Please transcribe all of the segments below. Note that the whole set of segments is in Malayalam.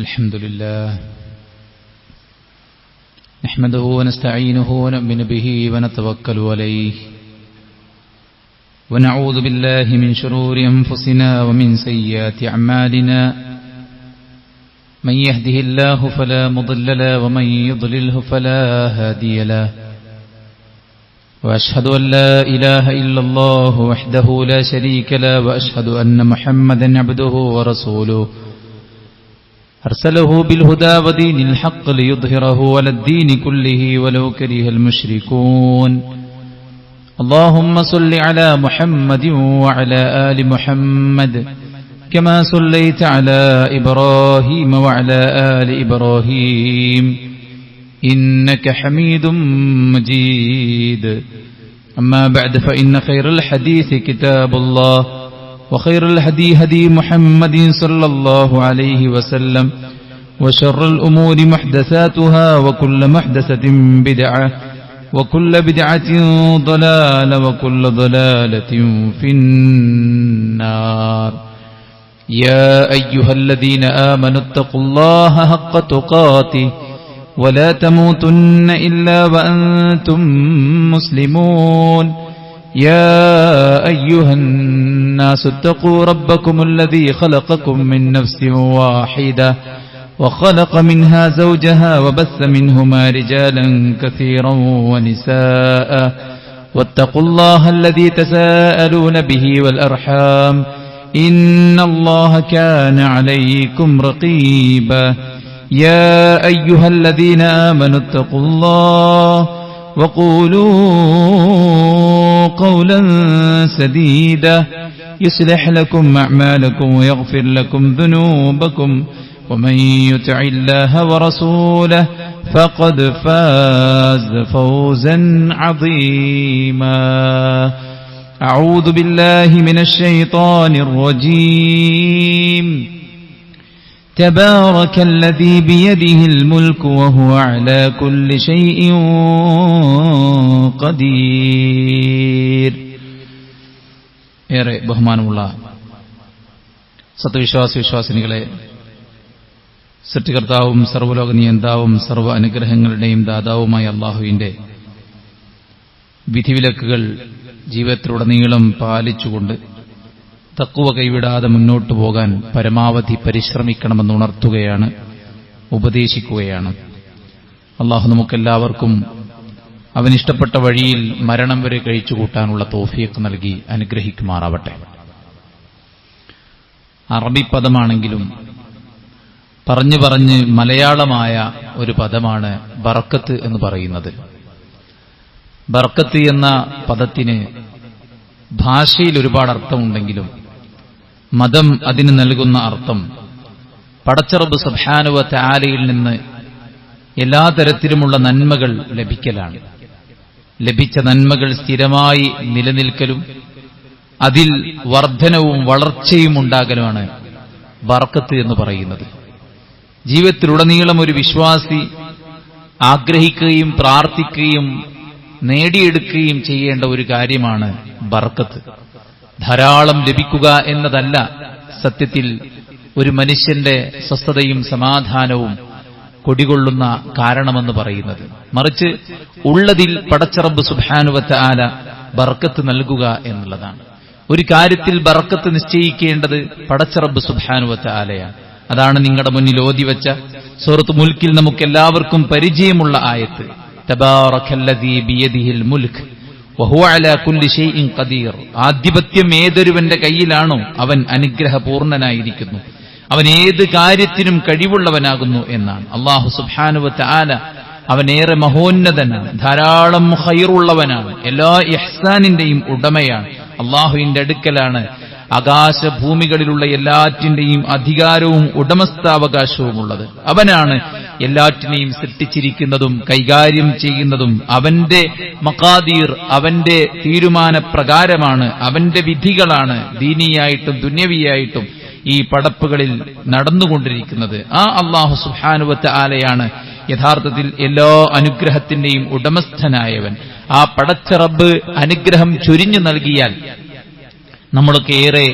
الحمد لله نحمده ونستعينه ونؤمن به ونتوكل عليه ونعوذ بالله من شرور أنفسنا ومن سيئات أعمالنا من يهده الله فلا مضل له ومن يضلله فلا هادي له وأشهد أن لا إله إلا الله وحده لا شريك له وأشهد أن محمدا عبده ورسوله أرسله بالهدى ودين الحق ليظهره على الدين كله ولو كره المشركون اللهم صل على محمد وعلى آل محمد كما صليت على إبراهيم وعلى آل إبراهيم إنك حميد مجيد أما بعد فإن خير الحديث كتاب الله وخير الهدي هدي محمد صلى الله عليه وسلم وشر الأمور محدثاتها وكل محدثة بدعة وكل بدعة ضلالة وكل ضلالة في النار يا أيها الذين آمنوا اتقوا الله حق تقاته ولا تموتن إلا وأنتم مسلمون يا أيها الناس اتقوا ربكم الذي خلقكم من نفس واحدة وخلق منها زوجها وبث منهما رجالا كثيرا ونساء واتقوا الله الذي تساءلون به والأرحام إن الله كان عليكم رقيبا يا أيها الذين آمنوا اتقوا الله وقولوا قولا سديدا يصلح لكم أعمالكم ويغفر لكم ذنوبكم ومن يطع الله ورسوله فقد فاز فوزا عظيما أعوذ بالله من الشيطان الرجيم تبارك الذي بيده الملك وهو على كل شيء قدير. ഏറെ ബഹുമാനമുള്ള സത്യവിശ്വാസിനികളെ, സൃഷ്ടികർത്താവും സർവ്വലോക നിയന്താവും സർവ്വ അനുഗ്രഹങ്ങളുടെയും ദാതാവുമായ അല്ലാഹുവിന്റെ വിധിവിലക്കുകൾ ജീവിതത്തിലുടനീളം പാലിച്ചുകൊണ്ട് തഖ്വ കൈവിടാതെ മുന്നോട്ടു പോകാൻ പരമാവധി പരിശ്രമിക്കണമെന്ന് ഉണർത്തുകയാണ്, ഉപദേശിക്കുകയാണ്. അല്ലാഹു നമുക്കെല്ലാവർക്കും അവനിഷ്ടപ്പെട്ട വഴിയിൽ മരണം വരെ കഴിച്ചുകൂട്ടാനുള്ള തൗഫീഖ് നൽകി അനുഗ്രഹിക്കുമാറാവട്ടെ. അറബി പദമാണെങ്കിലും പറഞ്ഞു പറഞ്ഞ് മലയാളമായ ഒരു പദമാണ് ബർക്കത്ത് എന്ന് പറയുന്നത്. ബർക്കത്ത് എന്ന പദത്തിന് ഭാഷയിൽ ഒരുപാട് അർത്ഥമുണ്ടെങ്കിലും മതം അതിന് നൽകുന്ന അർത്ഥം പടച്ച റബ്ബ് സുബ്ഹാനഹു വ തആലയിൽ നിന്ന് എല്ലാ തരത്തിലുമുള്ള നന്മകൾ ലഭിക്കലാണ്. ലഭിച്ച നന്മകൾ സ്ഥിരമായി നിലനിൽക്കലും അതിൽ വർധനവും വളർച്ചയും ഉണ്ടാകലുമാണ് ബർക്കത്ത് എന്ന് പറയുന്നത്. ജീവിതത്തിലുടനീളം ഒരു വിശ്വാസി ആഗ്രഹിക്കുകയും പ്രാർത്ഥിക്കുകയും നേടിയെടുക്കുകയും ചെയ്യേണ്ട ഒരു കാര്യമാണ് ബർക്കത്ത്. ധാരാളം ലഭിക്കുക എന്നതല്ല സത്യത്തിൽ ഒരു മനുഷ്യന്റെ സ്വസ്ഥതയും സമാധാനവും കൊടികൊള്ളുന്ന കാരണമെന്ന് പറയുന്നത്. മറിച്ച് ഉള്ളതിൽ പടച്ച റബ്ബ് സുബ്ഹാനഹു വ തആല ബർക്കത്ത് നൽകുക എന്നുള്ളതാണ്. ഒരു കാര്യത്തിൽ ബർക്കത്ത് നിശ്ചയിക്കേണ്ടത് പടച്ച റബ്ബ് സുബ്ഹാനഹു വ തആലയാണ്. അതാണ് നിങ്ങളുടെ മുന്നിൽ ഓതിവെച്ച സൂറത്ത് മുൽക്കിൽ നമുക്കെല്ലാവർക്കും പരിചയമുള്ള ആയത്ത്. തബാറക്കല്ലദീ ബിയദിഹിൽ മുൽക്ക് വഹുവ അലാ കുല്ലി ഷൈഇൻ ഖദീർ. ആധിപത്യം ഏതൊരുവന്റെ കയ്യിലാണോ അവൻ അനുഗ്രഹപൂർണനായിരിക്കുന്നു, അവൻ ഏത് കാര്യത്തിനും കഴിവുള്ളവനാകുന്നു എന്നാണ്. അല്ലാഹു സുബ്ഹാനഹു വ തആല അവനേറെ മഹോന്നതനാണ്, ധാരാളം ഖൈറുള്ളവനാണ്, എല്ലാ ഇഹ്സാനിന്റെയും ഉടമയാണ്. അല്ലാഹുവിന്റെ അടുക്കലാണ് ആകാശഭൂമികളിലുള്ള എല്ലാറ്റിന്റെയും അധികാരവും ഉടമസ്ഥാവകാശവും ഉള്ളത്. അവനാണ് എല്ലാറ്റിനെയും സൃഷ്ടിച്ചിരിക്കുന്നതും കൈകാര്യം ചെയ്യുന്നതും. അവന്റെ മഖാദീർ, അവന്റെ തീരുമാനപ്രകാരമാണ്, അവന്റെ വിധികളാണ് ദീനിയായിട്ടും ദുന്യവിയായിട്ടും ഈ പടപ്പുകളിൽ നടന്നുകൊണ്ടിരിക്കുന്നത്. ആ അല്ലാഹു സുബ്ഹാനഹു വ തആലയാണ് യഥാർത്ഥത്തിൽ എല്ലാ അനുഗ്രഹത്തിന്റെയും ഉടമസ്ഥനായവൻ. ആ പടച്ച റബ്ബ് അനുഗ്രഹം ചൊരിഞ്ഞു നൽകിയാൽ നമ്മളൊക്കെ ഏറെ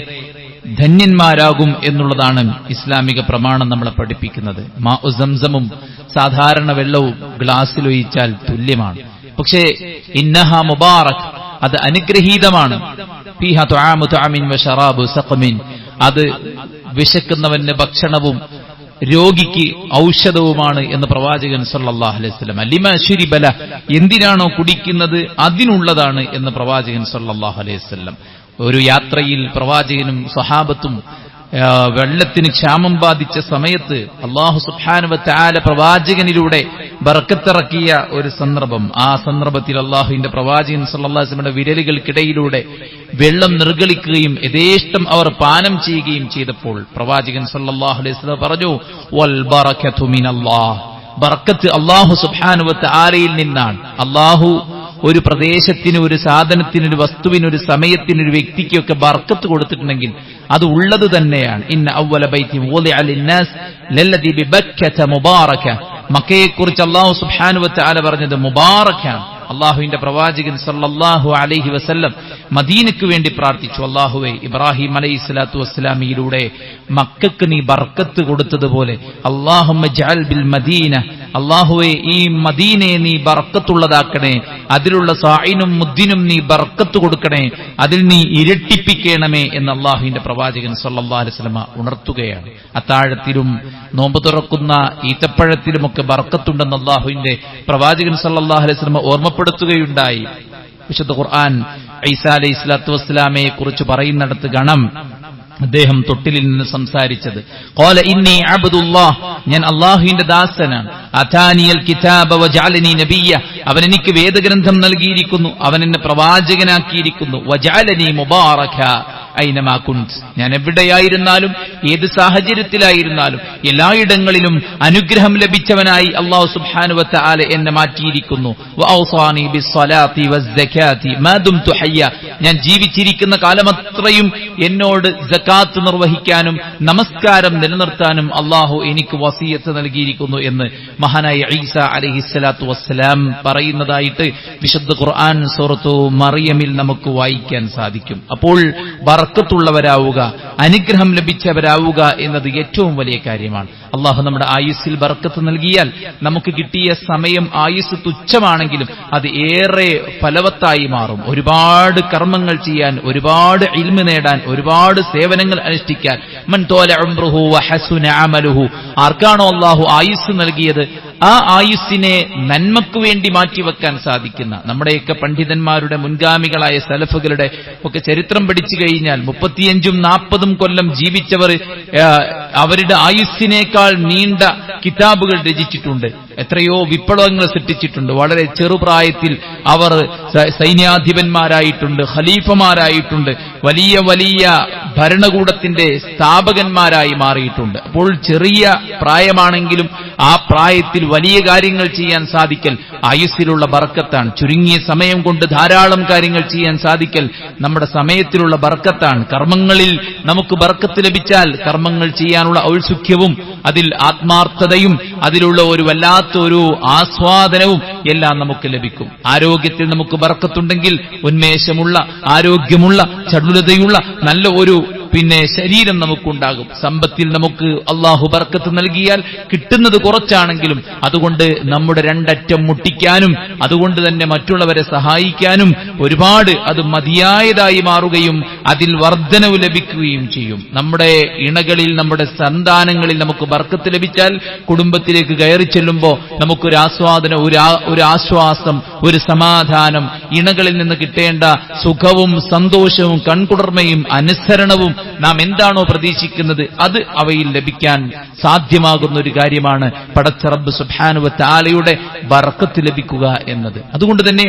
ധന്യന്മാരാകും എന്നുള്ളതാണ് ഇസ്ലാമിക പ്രമാണം നമ്മളെ പഠിപ്പിക്കുന്നത്. മാഉ സംസമും സാധാരണ വെള്ളവും ഗ്ലാസ്സിലൊഴിച്ചാൽ തുല്യമാണ്. പക്ഷേ ഇന്നഹ മുബാറക്, അത് അനുഗ്രഹീതമാണ്. ഫീഹാ തുആമു തുഅമിൻ വശറാബു സഖമിൻ, അത് വിശക്കുന്നവന് ഭക്ഷണവും രോഗിക്ക് ഔഷധവുമാണ് എന്ന് പ്രവാചകൻ സല്ലല്ലാഹു അലൈഹി വസല്ലം. ലിമ ശുരിബല, എന്തിനാണോ കുടിക്കുന്നത് അതിനുള്ളതാണ് എന്ന് പ്രവാചകൻ സല്ലല്ലാഹു അലൈഹി വസല്ലം. ഒരു യാത്രയിൽ പ്രവാചകനും സ്വഹാബത്തും വെള്ളത്തിന് ക്ഷാമം ബാധിച്ച സമയത്ത് അല്ലാഹു സുബ്ഹാനഹു വ തആല പ്രവാചകനിലൂടെ ബർക്കത്തിറക്കിയ ഒരു സന്ദർഭം. ആ സന്ദർഭത്തിൽ അല്ലാഹുവിന്റെ പ്രവാചകൻ സല്ലല്ലാഹു അലൈഹി വസല്ലമയുടെ വിരലുകൾക്കിടയിലൂടെ വെള്ളം നിർഗളിക്കുകയും യഥേഷ്ടം അവർ പാനം ചെയ്യുകയും ചെയ്തപ്പോൾ പ്രവാചകൻ സല്ലല്ലാഹു അലൈഹി വസല്ലം പറഞ്ഞു, വൽ ബറകതു മിനല്ലാഹ്, ബർക്കത്ത് അല്ലാഹു സുബ്ഹാനഹു വ തആലയിൽ നിന്നാണ്. അല്ലാഹു ഒരു പ്രദേശത്തിന്, ഒരു സാധനത്തിന്, ഒരു വസ്തുവിന്, ഒരു സമയത്തിന്, ഒരു വ്യക്തിക്കൊക്കെ ബർക്കത്ത് കൊടുത്തിട്ടുണ്ടെങ്കിൽ അത് ഉള്ളത് തന്നെയാണ്. ഇന്ന അവ്വല ബൈത്തിൻ വുദിഅ ലിന്നാസ് ലല്ലദീ ബിബക്കത മുബാറക, മക്കയെക്കുറിച്ച് അല്ലാഹു സുബ്ഹാനഹു വ തആല പറഞ്ഞത് മുബാറക്കാണ്. അല്ലാഹുവിന്റെ പ്രവാചകൻ സല്ലല്ലാഹു അലൈഹി വസല്ലം മദീനയ്ക്ക് വേണ്ടി പ്രാർത്ഥിച്ചു, അല്ലാഹുവേ, ഇബ്രാഹിം അലൈഹിസ്സലാത്തു വസ്സലാമിയിലൂടെ മക്കക്ക് നീ ബർക്കത്ത് കൊടുത്തതുപോലെ അല്ലാഹുമ്മ ജഅൽ ബിൽ മദീന, അല്ലാഹുവേ, ഈ മദീനയെ നീ ബർക്കത്തുള്ളതാക്കണേ, അതിലുള്ള സായിനും മുദ്ദിനും നീ ബർക്കത്ത് കൊടുക്കണേ, അതിൽ നീ ഇരട്ടിപ്പിക്കണമേ എന്ന് അല്ലാഹുവിന്റെ പ്രവാചകൻ സല്ലല്ലാഹു അലൈഹി വസല്ലം ഉണർത്തുകയാണ്. അത്താഴത്തിലും നോമ്പ് തുറക്കുന്ന ഈത്തപ്പഴത്തിലുമൊക്കെ ബർക്കത്തുണ്ടെന്ന് അല്ലാഹുവിന്റെ പ്രവാചകൻ സല്ലല്ലാഹു അലൈഹി വസല്ലം ഓർമ്മപ്പെടുത്തുകയുണ്ടായി. വിശുദ്ധ ഖുർആൻ ഈസാ അലൈഹിസ്സലാത്തു വസ്സലാമയെ കുറിച്ച് പറയുന്നിടത്ത് ഗണം അദ്ദേഹം തൊട്ടിലിൽ നിന്ന് സംസാരിച്ചത്, ഖാല ഇന്നി അബ്ദുല്ലാഹ്, ഞാൻ അല്ലാഹുവിന്റെ ദാസനാണ്. അതാനിയൽ കിതാബ വജഅലനി നബിയ്യ, അവൻ എനിക്ക് വേദഗ്രന്ഥം നൽകിയിരിക്കുന്നു, അവൻ എന്നെ പ്രവാചകനാക്കിയിരിക്കുന്നു. വജഅലനി മുബാറക ഐനമാ കുൻത്, ഞാൻ എവിടെയായിരുന്നാലും ഏത് സാഹചര്യത്തിലായിരുന്നാലും എല്ലായിടങ്ങളിലും അനുഗ്രഹം ലഭിച്ചവനായി അല്ലാഹു സുബ്ഹാനഹു വ തആല എന്നെ മാറ്റിയിരിക്കുന്നു. വഔസാനി ബിസ്സലാത്തി വസ്സകാത്തി മാ ദുംതു ഹയ്യ, ഞാൻ ജീവിച്ചിരിക്കുന്ന കാലമത്രയും എന്നോട് സകാത്ത് നിർവഹിക്കാനും നമസ്കാരം നിലനിർത്താനും അല്ലാഹു എനിക്ക് വസിയത്ത് നൽകിയിരിക്കുന്നു എന്ന് മഹാനായ ഈസാ അലൈഹിസ്സലാത്തു വസ്സലാം പറയുന്നതായിട്ട് വിശുദ്ധ ഖുർആൻ സൂറത്തു മറിയമിൽ നമുക്ക് വായിക്കാൻ സാധിക്കും. അപ്പോൾ ബർക്കത്തുള്ളവരാവുക, അനുഗ്രഹം ലഭിച്ചവരാവുക എന്നത് ഏറ്റവും വലിയ കാര്യമാണ്. അള്ളാഹു നമ്മുടെ ആയുസ്സിൽ ബർക്കത്ത് നൽകിയാൽ നമുക്ക് കിട്ടിയ സമയം ആയുസ് തുച്ഛമാണെങ്കിലും അത് ഏറെ ഫലവത്തായി മാറും. ഒരുപാട് കർമ്മങ്ങൾ ചെയ്യാൻ, ഒരുപാട് ഇൽമ് നേടാൻ, ഒരുപാട് സേവനങ്ങൾ അനുഷ്ഠിക്കാൻ. മൻ തോല ഉംറുഹു വഹസുന അമലുഹു, ആർക്കാണോ അള്ളാഹു ആയുസ് നൽകിയത് ആ ആയുസ്സിനെ നന്മയ്ക്കു വേണ്ടി മാറ്റിവെക്കാൻ സാധിക്കുന്ന, നമ്മുടെയൊക്കെ പണ്ഡിതന്മാരുടെ മുൻഗാമികളായ സലഫുകളുടെ ഒക്കെ ചരിത്രം പഠിച്ചു കഴിഞ്ഞാൽ 35-40 കൊല്ലം ജീവിച്ചവർ അവരുടെ ആയുസ്സിനേക്കാൾ നീണ്ട കിതാബുകൾ രചിച്ചിട്ടുണ്ട്. എത്രയോ വിപ്ലവങ്ങൾ സൃഷ്ടിച്ചിട്ടുണ്ട്. വളരെ ചെറുപ്രായത്തിൽ അവർ സൈന്യാധിപന്മാരായിട്ടുണ്ട്, ഖലീഫമാരായിട്ടുണ്ട്, വലിയ വലിയ ഭരണകൂടത്തിന്റെ സ്ഥാപകന്മാരായി മാറിയിട്ടുണ്ട്. അപ്പോൾ ചെറിയ പ്രായമാണെങ്കിലും ആ പ്രായത്തിൽ വലിയ കാര്യങ്ങൾ ചെയ്യാൻ സാധിക്കൽ ആയുസ്സിലുള്ള ബർക്കത്താണ്. ചുരുങ്ങിയ സമയം കൊണ്ട് ധാരാളം കാര്യങ്ങൾ ചെയ്യാൻ സാധിക്കൽ നമ്മുടെ സമയത്തിലുള്ള ബർക്കത്താണ്. കർമ്മങ്ങളിൽ നമുക്ക് ബർക്കത്ത് ലഭിച്ചാൽ കർമ്മങ്ങൾ ചെയ്യാനുള്ള ഔത്സുഖ്യവും അതിൽ ആത്മാർത്ഥതയും അതിലുള്ള ഒരു വല്ലാത്തൊരു ആസ്വാദനവും എല്ലാം നമുക്ക് ലഭിക്കും. ആരോഗ്യത്തിൽ നമുക്ക് ബർക്കത്തുണ്ടെങ്കിൽ ഉന്മേഷമുള്ള, ആരോഗ്യമുള്ള, ചടുലതയുള്ള നല്ല ഒരു ശരീരം നമുക്കുണ്ടാകും. സമ്പത്തിൽ നമുക്ക് അള്ളാഹു ബർക്കത്ത് നൽകിയാൽ കിട്ടുന്നത് കുറച്ചാണെങ്കിലും അതുകൊണ്ട് നമ്മുടെ രണ്ടറ്റം മുട്ടിക്കാനും അതുകൊണ്ട് തന്നെ മറ്റുള്ളവരെ സഹായിക്കാനും ഒരുപാട് അത് മതിയായതായി മാറുകയും അതിൽ വർധനവ് ലഭിക്കുകയും ചെയ്യും. നമ്മുടെ ഇണകളിൽ, നമ്മുടെ സന്താനങ്ങളിൽ നമുക്ക് ബർക്കത്ത് ലഭിച്ചാൽ കുടുംബത്തിലേക്ക് കയറി ചെല്ലുമ്പോൾ നമുക്കൊരു ആസ്വാദനം, ഒരു ആശ്വാസം, ഒരു സമാധാനം, ഇണകളിൽ നിന്ന് കിട്ടേണ്ട സുഖവും സന്തോഷവും കൺകുളിർമയും അനുസരണവും നാം എന്താണോ പ്രതീക്ഷിക്കുന്നത് അത് അവയിൽ ലഭിക്കാൻ സാധ്യമാകുന്ന ഒരു കാര്യമാണ് പടച്ച റബ്ബ് സുബ്ഹാനഹു വ തആലയുടെ ബർക്കത്ത് ലഭിക്കുക എന്നത്. അതുകൊണ്ട് തന്നെ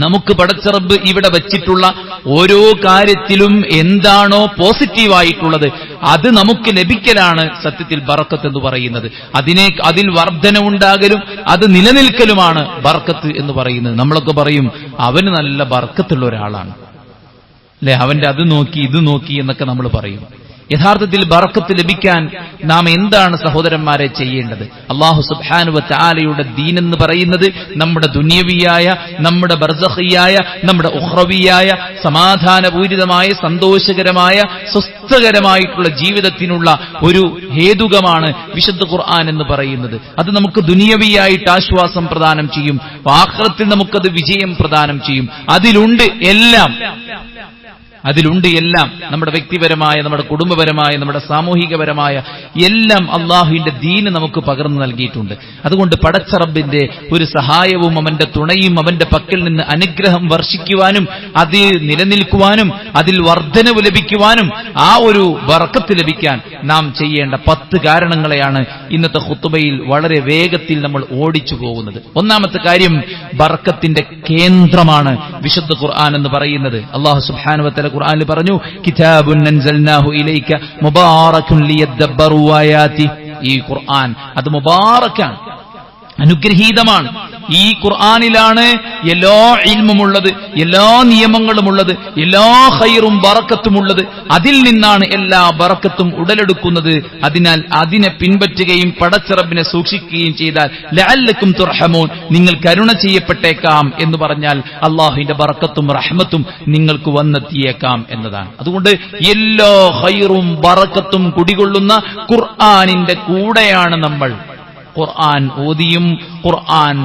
നമുക്ക് പടച്ച റബ്ബ് ഇവിടെ വച്ചിട്ടുള്ള ഓരോ കാര്യത്തിലും എന്താണോ പോസിറ്റീവായിട്ടുള്ളത് അത് നമുക്ക് ലഭിക്കലാണ് സത്യത്തിൽ ബർക്കത്ത് എന്ന് പറയുന്നത്. അതിൽ വർധനവുണ്ടാകലും അത് നിലനിൽക്കലുമാണ് ബർക്കത്ത് എന്ന് പറയുന്നത്. നമ്മളൊക്കെ പറയും അവന് നല്ല ബർക്കത്തുള്ള ഒരാളാണ്, അല്ലെ, അവന്റെ അത് നോക്കി ഇത് നോക്കി എന്നൊക്കെ നമ്മൾ പറയും. യഥാർത്ഥത്തിൽ ബറക്കത്ത് ലഭിക്കാൻ നാം എന്താണ് സഹോദരന്മാരെ ചെയ്യേണ്ടത്? അല്ലാഹു സുബ്ഹാനഹു വ തആലയുടെ ദീൻ എന്ന് പറയുന്നത് നമ്മുടെ ദുനിയവിയായ, നമ്മുടെ ബർസഖിയായ, നമ്മുടെ ഉഖ്റവിയായ സമാധാനപൂരിതമായ, സന്തോഷകരമായ, സ്വസ്ഥകരമായിട്ടുള്ള ജീവിതത്തിനുള്ള ഒരു ഹേതുകമാണ് വിശുദ്ധ ഖുർആൻ എന്ന് പറയുന്നത്. അത് നമുക്ക് ദുനിയവിയായിട്ട് ആശ്വാസം പ്രദാനം ചെയ്യും, ആഖിറത്തിൽ നമുക്കത് വിജയം പ്രദാനം ചെയ്യും. അതിലുണ്ട് എല്ലാം. നമ്മുടെ വ്യക്തിപരമായ, നമ്മുടെ കുടുംബപരമായ, നമ്മുടെ സാമൂഹികപരമായ എല്ലാം അള്ളാഹുവിന്റെ ദീന് നമുക്ക് പകർന്നു നൽകിയിട്ടുണ്ട്. അതുകൊണ്ട് പടച്ച റബ്ബിന്റെ ഒരു സഹായവും അവന്റെ തുണയും അവന്റെ പക്കൽ നിന്ന് അനുഗ്രഹം വർഷിക്കുവാനും അതിൽ നിലനിൽക്കുവാനും അതിൽ വർധനവ് ലഭിക്കുവാനും ആ ഒരു ബറക്കത്ത് ലഭിക്കാൻ നാം ചെയ്യേണ്ട 10 കാരണങ്ങളെയാണ് ഇന്നത്തെ ഖുത്ബയിൽ വളരെ വേഗത്തിൽ നമ്മൾ ഓടിച്ചു പോകുന്നത്. ഒന്നാമത്തെ കാര്യം, ബറക്കത്തിന്റെ കേന്ദ്രമാണ് വിശുദ്ധ ഖുർആൻ എന്ന് പറയുന്നത്. അല്ലാഹു സുബ്ഹാനഹു വ തആല ഖുർആനിൽ പറഞ്ഞു, കിതാബുൻ അൻസൽനാഹു ഇലൈക മുബാറകുൻ ലിയദ്ദബ്ബറു ആയാതി. ഈ ഖുർആൻ അത് മുബാറക്കാണ്, അനുഗ്രഹീതമാണ്. ഈ ഖുർആനിലാണ് എല്ലാ ഇൽമുമുള്ളത്, എല്ലാ നിയമങ്ങളുമുള്ളത്, എല്ലാ ഖൈറും ബറക്കത്തുമുള്ളത്. അതിൽ നിന്നാണ് എല്ലാ ബറക്കത്തും ഉടലെടുക്കുന്നത്. അതിനാൽ അതിനെ പിൻപറ്റുകയും പടച്ച റബ്ബിനെ സൂക്ഷിക്കുകയും ചെയ്താൽ ലഅല്ലക്കും തുർഹമൂൻ, നിങ്ങൾ കരുണ ചെയ്യപ്പെട്ടേക്കാം എന്ന് പറഞ്ഞാൽ അള്ളാഹുവിന്റെ ബറക്കത്തും റഹ്മത്തും നിങ്ങൾക്ക് വന്നെത്തിയേക്കാം എന്നതാണ്. അതുകൊണ്ട് എല്ലാ ഖൈറും ബറക്കത്തും കുടികൊള്ളുന്ന ഖുർആനിന്റെ കൂടെയാണ് നമ്മൾ. ഖുർആൻ ഓതിയും ഖുർആൻ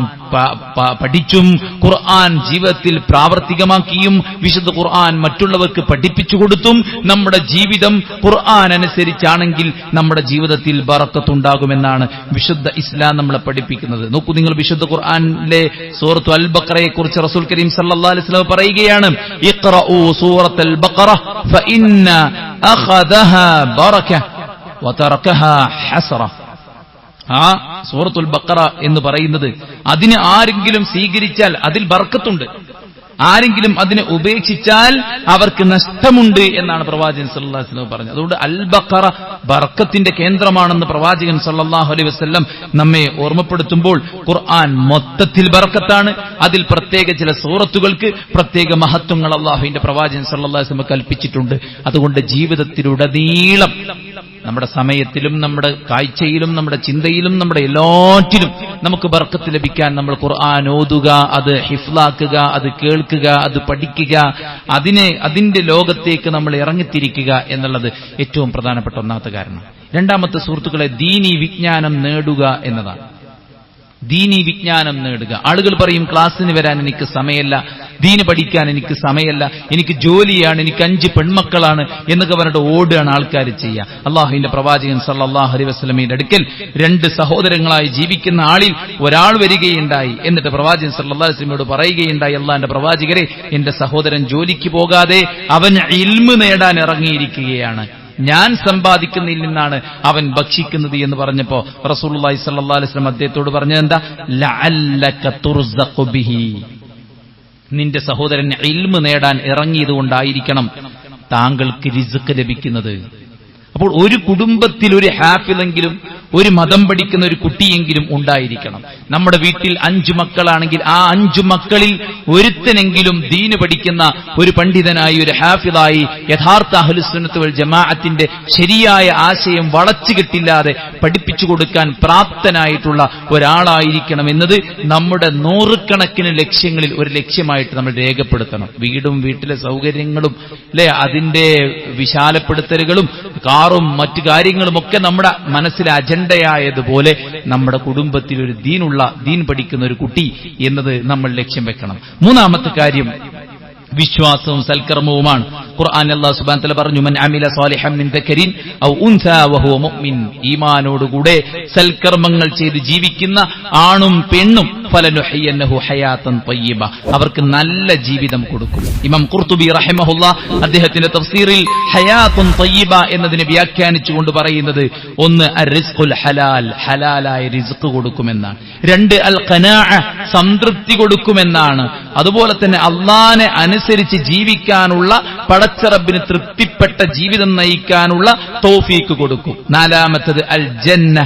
പഠിച്ചും ഖുർആൻ ജീവിതത്തിൽ പ്രാവർത്തികമാക്കിയും വിശുദ്ധ ഖുർആൻ മറ്റുള്ളവർക്ക് പഠിപ്പിച്ചു കൊടുത്തും നമ്മുടെ ജീവിതം ഖുർആൻ അനുസരിച്ചാണെങ്കിൽ നമ്മുടെ ജീവിതത്തിൽ ബറക്കത്തുണ്ടാകുമെന്നാണ് വിശുദ്ധ ഇസ്ലാം നമ്മളെ പഠിപ്പിക്കുന്നത്. നോക്കൂ, നിങ്ങൾ വിശുദ്ധ ഖുർആനിലെ സൂറത്തു അൽ ബഖറയെ കുറിച്ച് റസൂൽ കരീം സല്ലല്ലാഹു അലൈഹി വസല്ലം പറയുകയാണ്, ഇഖ്റഊ സൂറത്തുൽ ബഖറ ഫഇന്ന അഖദഹാ ബറക വതറകഹാ ഹസ്റ. ആ സൂറത്തുൽ ബഖറ എന്ന് പറയുന്നത്, അതിനെ ആരെങ്കിലും സ്വീകരിച്ചാൽ അതിൽ ബർക്കത്തുണ്ട്, ആരെങ്കിലും അതിനെ ഉപേക്ഷിച്ചാൽ അവർക്ക് നഷ്ടമുണ്ട് എന്നാണ് പ്രവാചകൻ സല്ലല്ലാഹു അലൈഹി വസല്ലം പറഞ്ഞത്. അതുകൊണ്ട് അൽ ബഖറ ബർക്കത്തിന്റെ കേന്ദ്രമാണെന്ന് പ്രവാചകൻ സല്ലല്ലാഹു അലൈഹി വസല്ലം നമ്മെ ഓർമ്മപ്പെടുത്തുമ്പോൾ ഖുർആൻ മൊത്തത്തിൽ ബർക്കത്താണ്. അതിൽ പ്രത്യേക ചില സൂറത്തുകൾക്ക് പ്രത്യേക മഹത്വങ്ങൾ അല്ലാഹുവിന്റെ പ്രവാചകൻ സല്ലല്ലാഹു അലൈഹി വസല്ലം കൽപ്പിച്ചിട്ടുണ്ട്. അതുകൊണ്ട് ജീവിതത്തിലുടനീളം നമ്മുടെ സമയത്തിലും നമ്മുടെ കാഴ്ചയിലും നമ്മുടെ ചിന്തയിലും നമ്മുടെ എല്ലാറ്റിലും നമുക്ക് ബർക്കത്ത് ലഭിക്കാൻ നമ്മൾ ഖുർആൻ ഓതുക, അത് ഹിഫ്ലാക്കുക, അത് കേൾക്കുക, അത് പഠിക്കുക, അതിന്റെ ലോകത്തേക്ക് നമ്മൾ ഇറങ്ങിത്തിരിക്കുക എന്നുള്ളത് ഏറ്റവും പ്രധാനപ്പെട്ട ഒന്നാമത്തെ കാരണം. രണ്ടാമത്തെ സുഹൃത്തുക്കളെ, ദീനീ വിജ്ഞാനം നേടുക എന്നതാണ്. ദീനീ വിജ്ഞാനം നേടുക. ആളുകൾ പറയും, ക്ലാസ്സിന് വരാൻ എനിക്ക് സമയമല്ല, ദീന് പഠിക്കാൻ എനിക്ക് സമയമല്ല, എനിക്ക് ജോലിയാണ്, എനിക്ക് 5 പെൺമക്കളാണ് എന്നൊക്കെ പറഞ്ഞിട്ട് ഓടുകയാണ് ആൾക്കാർ ചെയ്യുക. അള്ളാഹുവിന്റെ പ്രവാചകൻ സല്ലല്ലാഹു അലൈഹി വസല്ലമയുടെ അടുക്കൽ 2 സഹോദരങ്ങളായി ജീവിക്കുന്ന ആളിൽ ഒരാൾ വരികയുണ്ടായി. എന്നിട്ട് പ്രവാചകൻ സല്ലല്ലാഹു അലൈഹി വസല്ലമയോട് പറയുകയുണ്ടായി, അള്ളാഹിന്റെ പ്രവാചകരെ, എന്റെ സഹോദരൻ ജോലിക്ക് പോകാതെ അവൻ ഇൽമ് നേടാൻ ഇറങ്ങിയിരിക്കുകയാണ്, ഞാൻ സമ്പാദിക്കുന്നതിൽ നിന്നാണ് അവൻ ഭക്ഷിക്കുന്നത് എന്ന് പറഞ്ഞപ്പോ റസൂലുള്ളാഹി സ്വല്ലല്ലാഹു അലൈഹി വസല്ലം അദ്ദേഹത്തോട് പറഞ്ഞത് എന്താ? ലഅല്ലക തുർസഖു ബിഹി, നിന്റെ സഹോദരൻ ഇൽമ് നേടാൻ ഇറങ്ങിയതുകൊണ്ടായിരിക്കണം താങ്കൾക്ക് റിസ്ക് ലഭിക്കുന്നത്. അപ്പോൾ ഒരു കുടുംബത്തിൽ ഒരു ഹാഫിളെങ്കിലും, ഒരു മതം പഠിക്കുന്ന ഒരു കുട്ടിയെങ്കിലും ഉണ്ടായിരിക്കണം. നമ്മുടെ വീട്ടിൽ 5 മക്കളാണെങ്കിൽ ആ 5 മക്കളിൽ ഒരുത്തനെങ്കിലും ദീന് പഠിക്കുന്ന ഒരു പണ്ഡിതനായി, ഒരു ഹാഫിളായി, യഥാർത്ഥ അഹ്ലുസുന്നത്ത് വൽ ജമാഅത്തിന്റെ ശരിയായ ആശയം വളച്ചുകെട്ടില്ലാതെ പഠിപ്പിച്ചു കൊടുക്കാൻ പ്രാപ്തനായിട്ടുള്ള ഒരാളായിരിക്കണം എന്നത് നമ്മുടെ 100 കണക്കിന് ലക്ഷ്യങ്ങളിൽ ഒരു ലക്ഷ്യമായിട്ട് നമ്മൾ രേഖപ്പെടുത്തണം. വീടും വീട്ടിലെ സൗകര്യങ്ങളും അതിന്റെ വിശാലപ്പെടുത്തലുകളും കാറും മറ്റു കാര്യങ്ങളുമൊക്കെ നമ്മുടെ മനസ്സിലെ അജണ്ടയായതുപോലെ നമ്മുടെ കുടുംബത്തിൽ ഒരു ദീൻ പഠിക്കുന്ന ഒരു കുട്ടി എന്നത് നമ്മൾ ലക്ഷ്യം വെക്കണം. മൂന്നാമത്തെ കാര്യം വിശ്വാസവും സൽക്കർമ്മവുമാണ്. ഖുർആനിൽ അല്ലാഹു സുബ്ഹാനഹു വ തആല പറഞ്ഞു, മൻ അമില സാലിഹൻ മിൻ ദക്കരിൻ ഔ ഉൻസാ വഹുവ മുഅ്മിൻ, ഈമാനോടുകൂടെ സൽക്കർമ്മങ്ങൾ ചെയ്ത് ജീവിക്കുന്ന ആണും പെണ്ണും ഫലനുഹയ്യന്നഹു ഹയാതൻ തയ്യിബ, അവർക്ക് നല്ല ജീവിതം കൊടുക്കും. ഇമാം ഖുർതുബി റഹിമഹുല്ലാഹ് അദ്ദേഹത്തിന്റെ തഫ്സീറിൽ ഹയാതുൻ തയ്യിബ എന്നതിനെ വ്യാഖ്യാനിച്ചുകൊണ്ട് പറയുന്നത്, 1 അർറിസ്ഖുൽ ഹലാൽ, ഹലാലായ റിസ്ക് കൊടുക്കുമെന്നാണ്. 2 അൽ ഖനാഅ, സംതൃപ്തി കൊടുക്കുമെന്നാണ്. അതുപോലെ തന്നെ അല്ലാഹനെ അനുസരിച്ച് ജീവിക്കാനുള്ള, പടച്ച റബ്ബിന് തൃപ്തിപ്പെട്ട ജീവിതം നയിക്കാനുള്ള തൗഫീക്ക് കൊടുക്കും. 4 അൽ ജന്ന,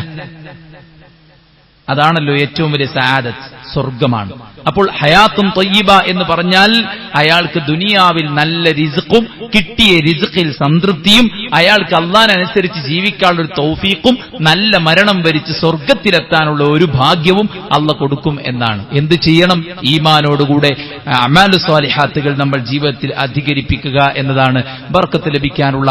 അതാണല്ലോ ഏറ്റവും വലിയ സആദത്ത്. സ്വർഗമാണ്. അപ്പോൾ ഹയാത്തും ത്വയ്യിബ എന്ന് പറഞ്ഞാൽ അയാൾക്ക് ദുനിയാവിൽ നല്ല റിസ്ഖും കിട്ടിയ റിസ്ഖിൽ സംതൃപ്തിയും അയാൾക്ക് അല്ലാഹുവിനനുസരിച്ച് ജീവിക്കാനുള്ള ഒരു തൗഫീഖും നല്ല മരണം വരിച്ച് സ്വർഗത്തിലെത്താനുള്ള ഒരു ഭാഗ്യവും അല്ലാഹ് കൊടുക്കും എന്നാണ്. എന്ത് ചെയ്യണം? ഈമാനോടുകൂടെ അമാലു സ്വാലിഹാത്തുകൾ നമ്മൾ ജീവിതത്തിൽ അധികരിപ്പിക്കുക എന്നതാണ് ബർക്കത്ത് ലഭിക്കാനുള്ള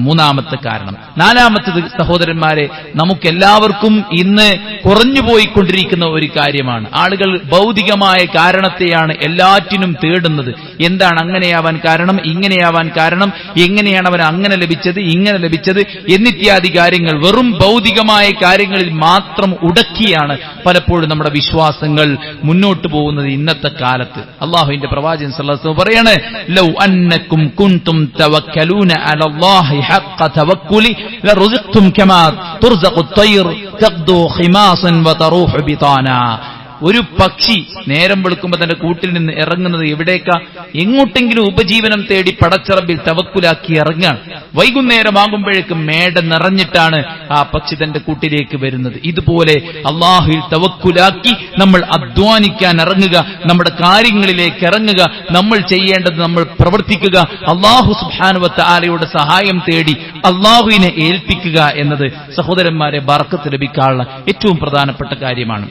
മൂന്നാമത്തെ കാരണം. നാലാമത്തത് സഹോദരന്മാരെ, നമുക്കെല്ലാവർക്കും ഇന്ന് കുറഞ്ഞുപോയിക്കൊണ്ടിരിക്കുന്ന ഒരു കാര്യമാണ്. ആളുകൾ ഭൗതികമായ കാരണത്തെയാണ് എല്ലാറ്റിനും തേടുന്നത്. എന്താണ് അങ്ങനെയാവാൻ കാരണം, ഇങ്ങനെയാവാൻ കാരണം, എങ്ങനെയാണ് അവൻ അങ്ങനെ ലഭിച്ചത്, ഇങ്ങനെ ലഭിച്ചത് എന്നിത്യാദി കാര്യങ്ങൾ വെറും ഭൗതികമായ കാര്യങ്ങളിൽ മാത്രം ഉടക്കിയാണ് പലപ്പോഴും നമ്മുടെ വിശ്വാസങ്ങൾ മുന്നോട്ട് പോകുന്നത് ഇന്നത്തെ കാലത്ത്. അല്ലാഹുവിന്റെ പ്രവാചകൻ സല്ലല്ലാഹു അലൈഹി വസല്ലം പറയാണ്, ലൗ അന്നകും കുൻതും തവക്കലൂന അലല്ലാഹി ഹഖ്ഖ തവക്കുലി ലറുസിഖ്തും കമാ തുർസഖു ത്വയ്ർ തഖ്ദു ഖിമാസൻ വതറൂഹു ബിതാനാ. ഒരു പക്ഷി നേരം വെളുക്കുമ്പോൾ തന്റെ കൂട്ടിൽ നിന്ന് ഇറങ്ങുന്നത് എവിടേക്കാ? എങ്ങോട്ടെങ്കിലും ഉപജീവനം തേടി പടച്ചറബിൽ തവക്കുലാക്കി ഇറങ്ങാൻ. വൈകുന്നേരമാകുമ്പോഴേക്കും മേട നിറഞ്ഞിട്ടാണ് ആ പക്ഷി തന്റെ കൂട്ടിലേക്ക് വരുന്നത്. ഇതുപോലെ അല്ലാഹുവിൽ തവക്കുലാക്കി നമ്മൾ അധ്വാനിക്കാൻ ഇറങ്ങുക, നമ്മുടെ കാര്യങ്ങളിലേക്ക് ഇറങ്ങുക, നമ്മൾ ചെയ്യേണ്ടത് നമ്മൾ പ്രവർത്തിക്കുക, അല്ലാഹു സുബ്ഹാനഹു വ തആലയുടെ സഹായം തേടി അല്ലാഹുവിനെ ഏൽപ്പിക്കുക എന്നത് സഹോദരന്മാരെ ബർക്കത്ത് ലഭിക്കാനുള്ള ഏറ്റവും പ്രധാനപ്പെട്ട കാര്യമാണ്.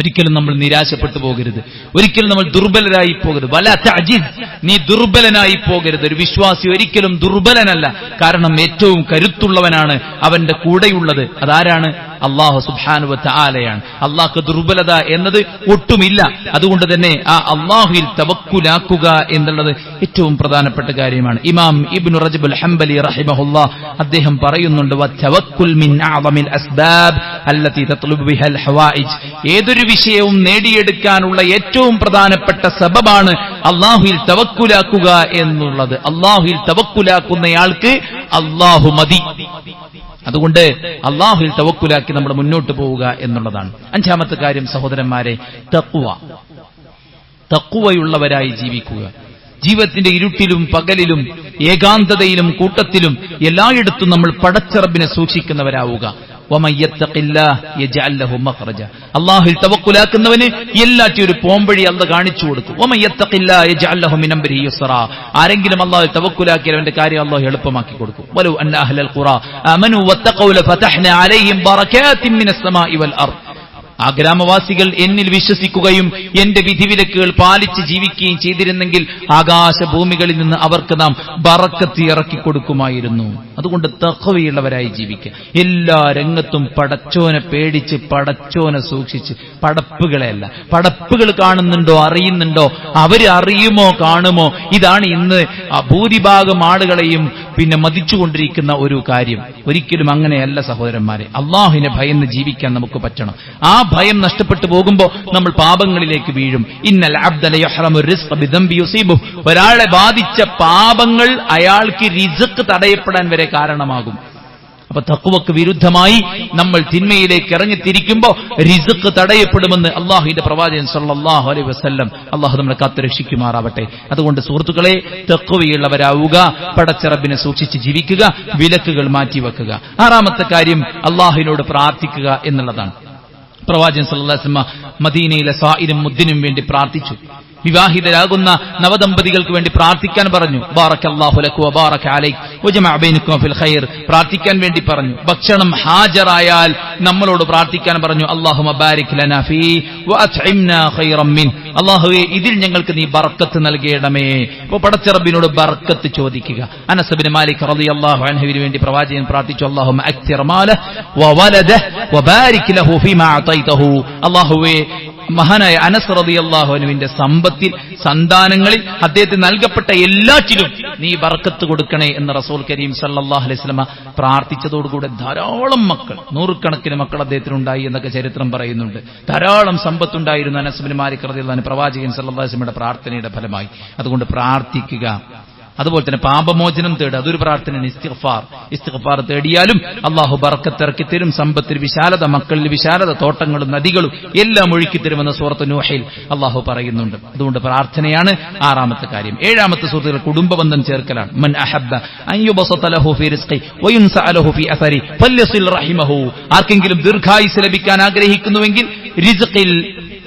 ഒരിക്കലും നമ്മൾ നിരാശപ്പെട്ടു പോകരുത്, ഒരിക്കലും നമ്മൾ ദുർബലരായി പോകരുത്. വലാ തഅജിസ്, നീ ദുർബലനായി പോകരുത്. ഒരു വിശ്വാസി ഒരിക്കലും ദുർബലനല്ല. കാരണം ഏറ്റവും കരുത്തുള്ളവനാണ് അവന്റെ കൂടെയുള്ളത്. അതാരാണ്? അല്ലാഹു സുബ്ഹാനഹു വ തആലയാണ്. അല്ലാഹുക്ക് ദുർബലത എന്നത് ഒട്ടുമില്ല. അതുകൊണ്ട് തന്നെ ആ അല്ലാഹുവിൽ തവക്കുലാക്കുക എന്നുള്ളത് ഏറ്റവും പ്രധാനപ്പെട്ട കാര്യമാണ്. ഇമാം ഇബ്നു റജബ് ഹംബലി റഹിമഹുല്ലാഹ് അദ്ദേഹം പറയുന്നുണ്ട്, വതവക്കുൽ മിൻ അഅ്ളമിൽ അസ്ബാബ് അല്ലതി തത്ലുബു ബിഹൽ ഹവായിജ്. ഏതൊരു വിഷയവും നേടിയെടുക്കാനുള്ള ഏറ്റവും പ്രധാനപ്പെട്ട സബബാണ് അല്ലാഹുവിൽ തവക്കുലാക്കുക എന്നുള്ളത്. അല്ലാഹുവിൽ തവക്കുലാക്കുന്നയാൾക്ക് അല്ലാഹു മതി. അതുകൊണ്ട് അല്ലാഹുവിൽ തവക്കുലാക്കി നമ്മൾ മുന്നോട്ട് പോവുക എന്നുള്ളതാണ്. അഞ്ചാമത്തെ കാര്യം സഹോദരന്മാരെ, തഖ്വയുള്ളവരായി ജീവിക്കുക. ജീവിതത്തിന്റെ ഇരുട്ടിലും പകലിലും ഏകാന്തതയിലും കൂട്ടത്തിലും എല്ലായിടത്തും നമ്മൾ പടച്ചറബിനെ സൂക്ഷിക്കുന്നവരാവുക. അല്ലാഹുവിൽ തവക്കുലാക്കുന്നവന് എല്ലാറ്റിനും ഒരു പോംവഴി അല്ലാഹു കാണിച്ചു കൊടുക്കും. ആരെങ്കിലും അല്ലാഹുവിൽ തവക്കുലാക്കിയാൽ അവന്റെ കാര്യം അല്ലാഹു എളുപ്പമാക്കി കൊടുക്കും. വലൗ അന്ന അഹ്ലൽ ഖുറാ ആമനൂ വത്തഖൗ ലഫതഹ്നാ അലൈഹിം ബറകാത്തിൻ മിനസ് സമാഇ വൽ അർദ്. ആ ഗ്രാമവാസികൾ എന്നിൽ വിശ്വസിക്കുകയും എന്റെ വിധിവിലക്കുകൾ പാലിച്ച് ജീവിക്കുകയും ചെയ്തിരുന്നെങ്കിൽ ആകാശഭൂമികളിൽ നിന്ന് അവർക്ക് നാം ബറക്കത്ത് ഇറക്കി കൊടുക്കുമായിരുന്നു. അതുകൊണ്ട് തഖ്വയുള്ളവരായി ജീവിക്കുക. എല്ലാ രംഗത്തും പടച്ചോനെ പേടിച്ച് പടച്ചോനെ സൂക്ഷിച്ച്, പടപ്പുകളെയല്ല. പടപ്പുകൾ കാണുന്നുണ്ടോ, അറിയുന്നുണ്ടോ, അവര് അറിയുമോ കാണുമോ, ഇതാണ് ഇന്ന് ഭൂരിഭാഗം ആളുകളെയും പിന്നെ മതിച്ചുകൊണ്ടിരിക്കുന്ന ഒരു കാര്യം. ഒരിക്കലും അങ്ങനെയല്ല സഹോദരന്മാരെ. അല്ലാഹുവിനെ ഭയന്ന് ജീവിക്കാൻ നമുക്ക് പറ്റണം. ആ ഭയം നഷ്ടപ്പെട്ടു പോകുമ്പോൾ നമ്മൾ പാപങ്ങളിലേക്ക് വീഴും. ഇന്നൽ അബ്ദ ലയഹ്റമു റിസ്ഖ ബിദംബി യുസീബു. ഒരാളെ ബാധിച്ച പാപങ്ങൾ അയാൾക്ക് റിസ്ഖ് തടയപ്പെടാൻ വരെ കാരണമാകും. അപ്പൊ തഖ്വക്ക് വിരുദ്ധമായി നമ്മൾ തിന്മയിലേക്ക് ഇറങ്ങിത്തിരിക്കുമ്പോൾ റിസ്ഖ് തടയപ്പെടുമെന്ന് അല്ലാഹുവിന്റെ പ്രവാചകൻ സല്ലല്ലാഹു അലൈഹി വസല്ലം അല്ലാഹു നമ്മളെ കാത്തുരക്ഷിക്കുമാറാവട്ടെ. അതുകൊണ്ട് സുഹൃത്തുക്കളെ, തഖ്വയുള്ളവരാവുക, പടച്ചറബിനെ സൂക്ഷിച്ച് ജീവിക്കുക, വിലക്കുകൾ മാറ്റിവെക്കുക. ആറാമത്തെ കാര്യം അല്ലാഹുവിനോട് പ്രാർത്ഥിക്കുക എന്നുള്ളതാണ്. പ്രവാചകൻ സല്ലല്ലാഹു അലൈഹി വസല്ലം മദീനയിലെ സായിനും മുദ്ദിനും വേണ്ടി പ്രാർത്ഥിച്ചു. വിവാഹിതരാകുന്ന നവദമ്പതികൾക്ക് വേണ്ടി പ്രാർത്ഥിക്കാൻ പറഞ്ഞു. ബാറക്കല്ലാഹു ലക വ ബാറക അലൈക വജമഅ ബൈനകും ഫിൽ ഖൈർ. പ്രാർത്ഥിക്കാൻ വേണ്ടി പറഞ്ഞു. ഭക്ഷണം ഹാജറായാൽ നമ്മളോട് പ്രാർത്ഥിക്കാൻ പറഞ്ഞു. അല്ലാഹുമ്മ ബാരിക് ലനാ ഫീ വഅത്ഇംനാ ഖൈറൻ മിൻ. അല്ലാഹുവേ, ഇതിൽ ഞങ്ങൾക്ക് നീ ബർക്കത്ത് നൽകണമേ. അപ്പോൾ പടച്ചറബിനോട് ബർക്കത്ത് ചോദിക്കുക. അനസ് ഇബ്നു മാലിക് റളിയല്ലാഹു അൻഹുവിന് വേണ്ടി പ്രവാചകൻ പ്രാർത്ഥിച്ചു, അല്ലാഹുമ്മ അക്തിർ മാലഹു വവലദഹു വബാരിക് ലഹു ഫീമാ അതൈതഹു. അല്ലാഹുവേ, മഹാനായ അനസ് റളിയല്ലാഹു അൻഹുവിന്റെ സമ്പത്തിൽ, സന്താനങ്ങളിൽ, അദ്ദേഹത്തിന് നൽകപ്പെട്ട എല്ലാറ്റിലും നീ ബർക്കത്ത് കൊടുക്കണേ എന്ന് റസൂൽ കരീം സല്ലല്ലാഹു അലൈഹി വസല്ലം പ്രാർത്ഥിച്ചതോടുകൂടെ ധാരാളം മക്കൾ, നൂറുകണക്കിന് മക്കൾ അദ്ദേഹത്തിനുണ്ടായി എന്നൊക്കെ ചരിത്രം പറയുന്നുണ്ട്. ധാരാളം സമ്പത്തുണ്ടായിരുന്നു അനസ് ഇബ്നു മാലിക് റളിയല്ലാഹു അൻഹു പ്രവാചകൻ സല്ലല്ലാഹു അലൈഹി വസല്ലമയുടെ പ്രാർത്ഥനയുടെ ഫലമായി. അതുകൊണ്ട് പ്രാർത്ഥിക്കുക. അതുപോലെ തന്നെ പാപമോചനം തേടുക, അതൊരു പ്രാർത്ഥനയാണ്. ഇസ്തിഗ്ഫാർ തേടിയാലും അല്ലാഹു ബർക്കത്ത് ഇറക്കി തരും. സമ്പത്തിൽ വിശാലത, മക്കളിൽ വിശാലത, തോട്ടങ്ങളും നദികളും എല്ലാം ഒഴുക്കി തരുമെന്ന് സൂറത്ത് നൂഹിൽ അല്ലാഹു പറയുന്നുണ്ട്. അതുകൊണ്ട് പ്രാർത്ഥനയാണ് ആറാമത്തെ കാര്യം. ഏഴാമത്തെ സൂറത്തിൽ കുടുംബബന്ധം ചേർക്കലാണ്. മൻ അഹബ്ബ അൻ യുബസത ലഹു ഫീ റിസ്ഖി വയുൻസഅ ലഹു ഫീ അസരി ഫല്യസിൽ റഹിമഹു. ആർക്കെങ്കിലും ദീർഘായുസ് ലഭിക്കാൻ ആഗ്രഹിക്കുന്നുവെങ്കിൽ റിസ്ഖിൽ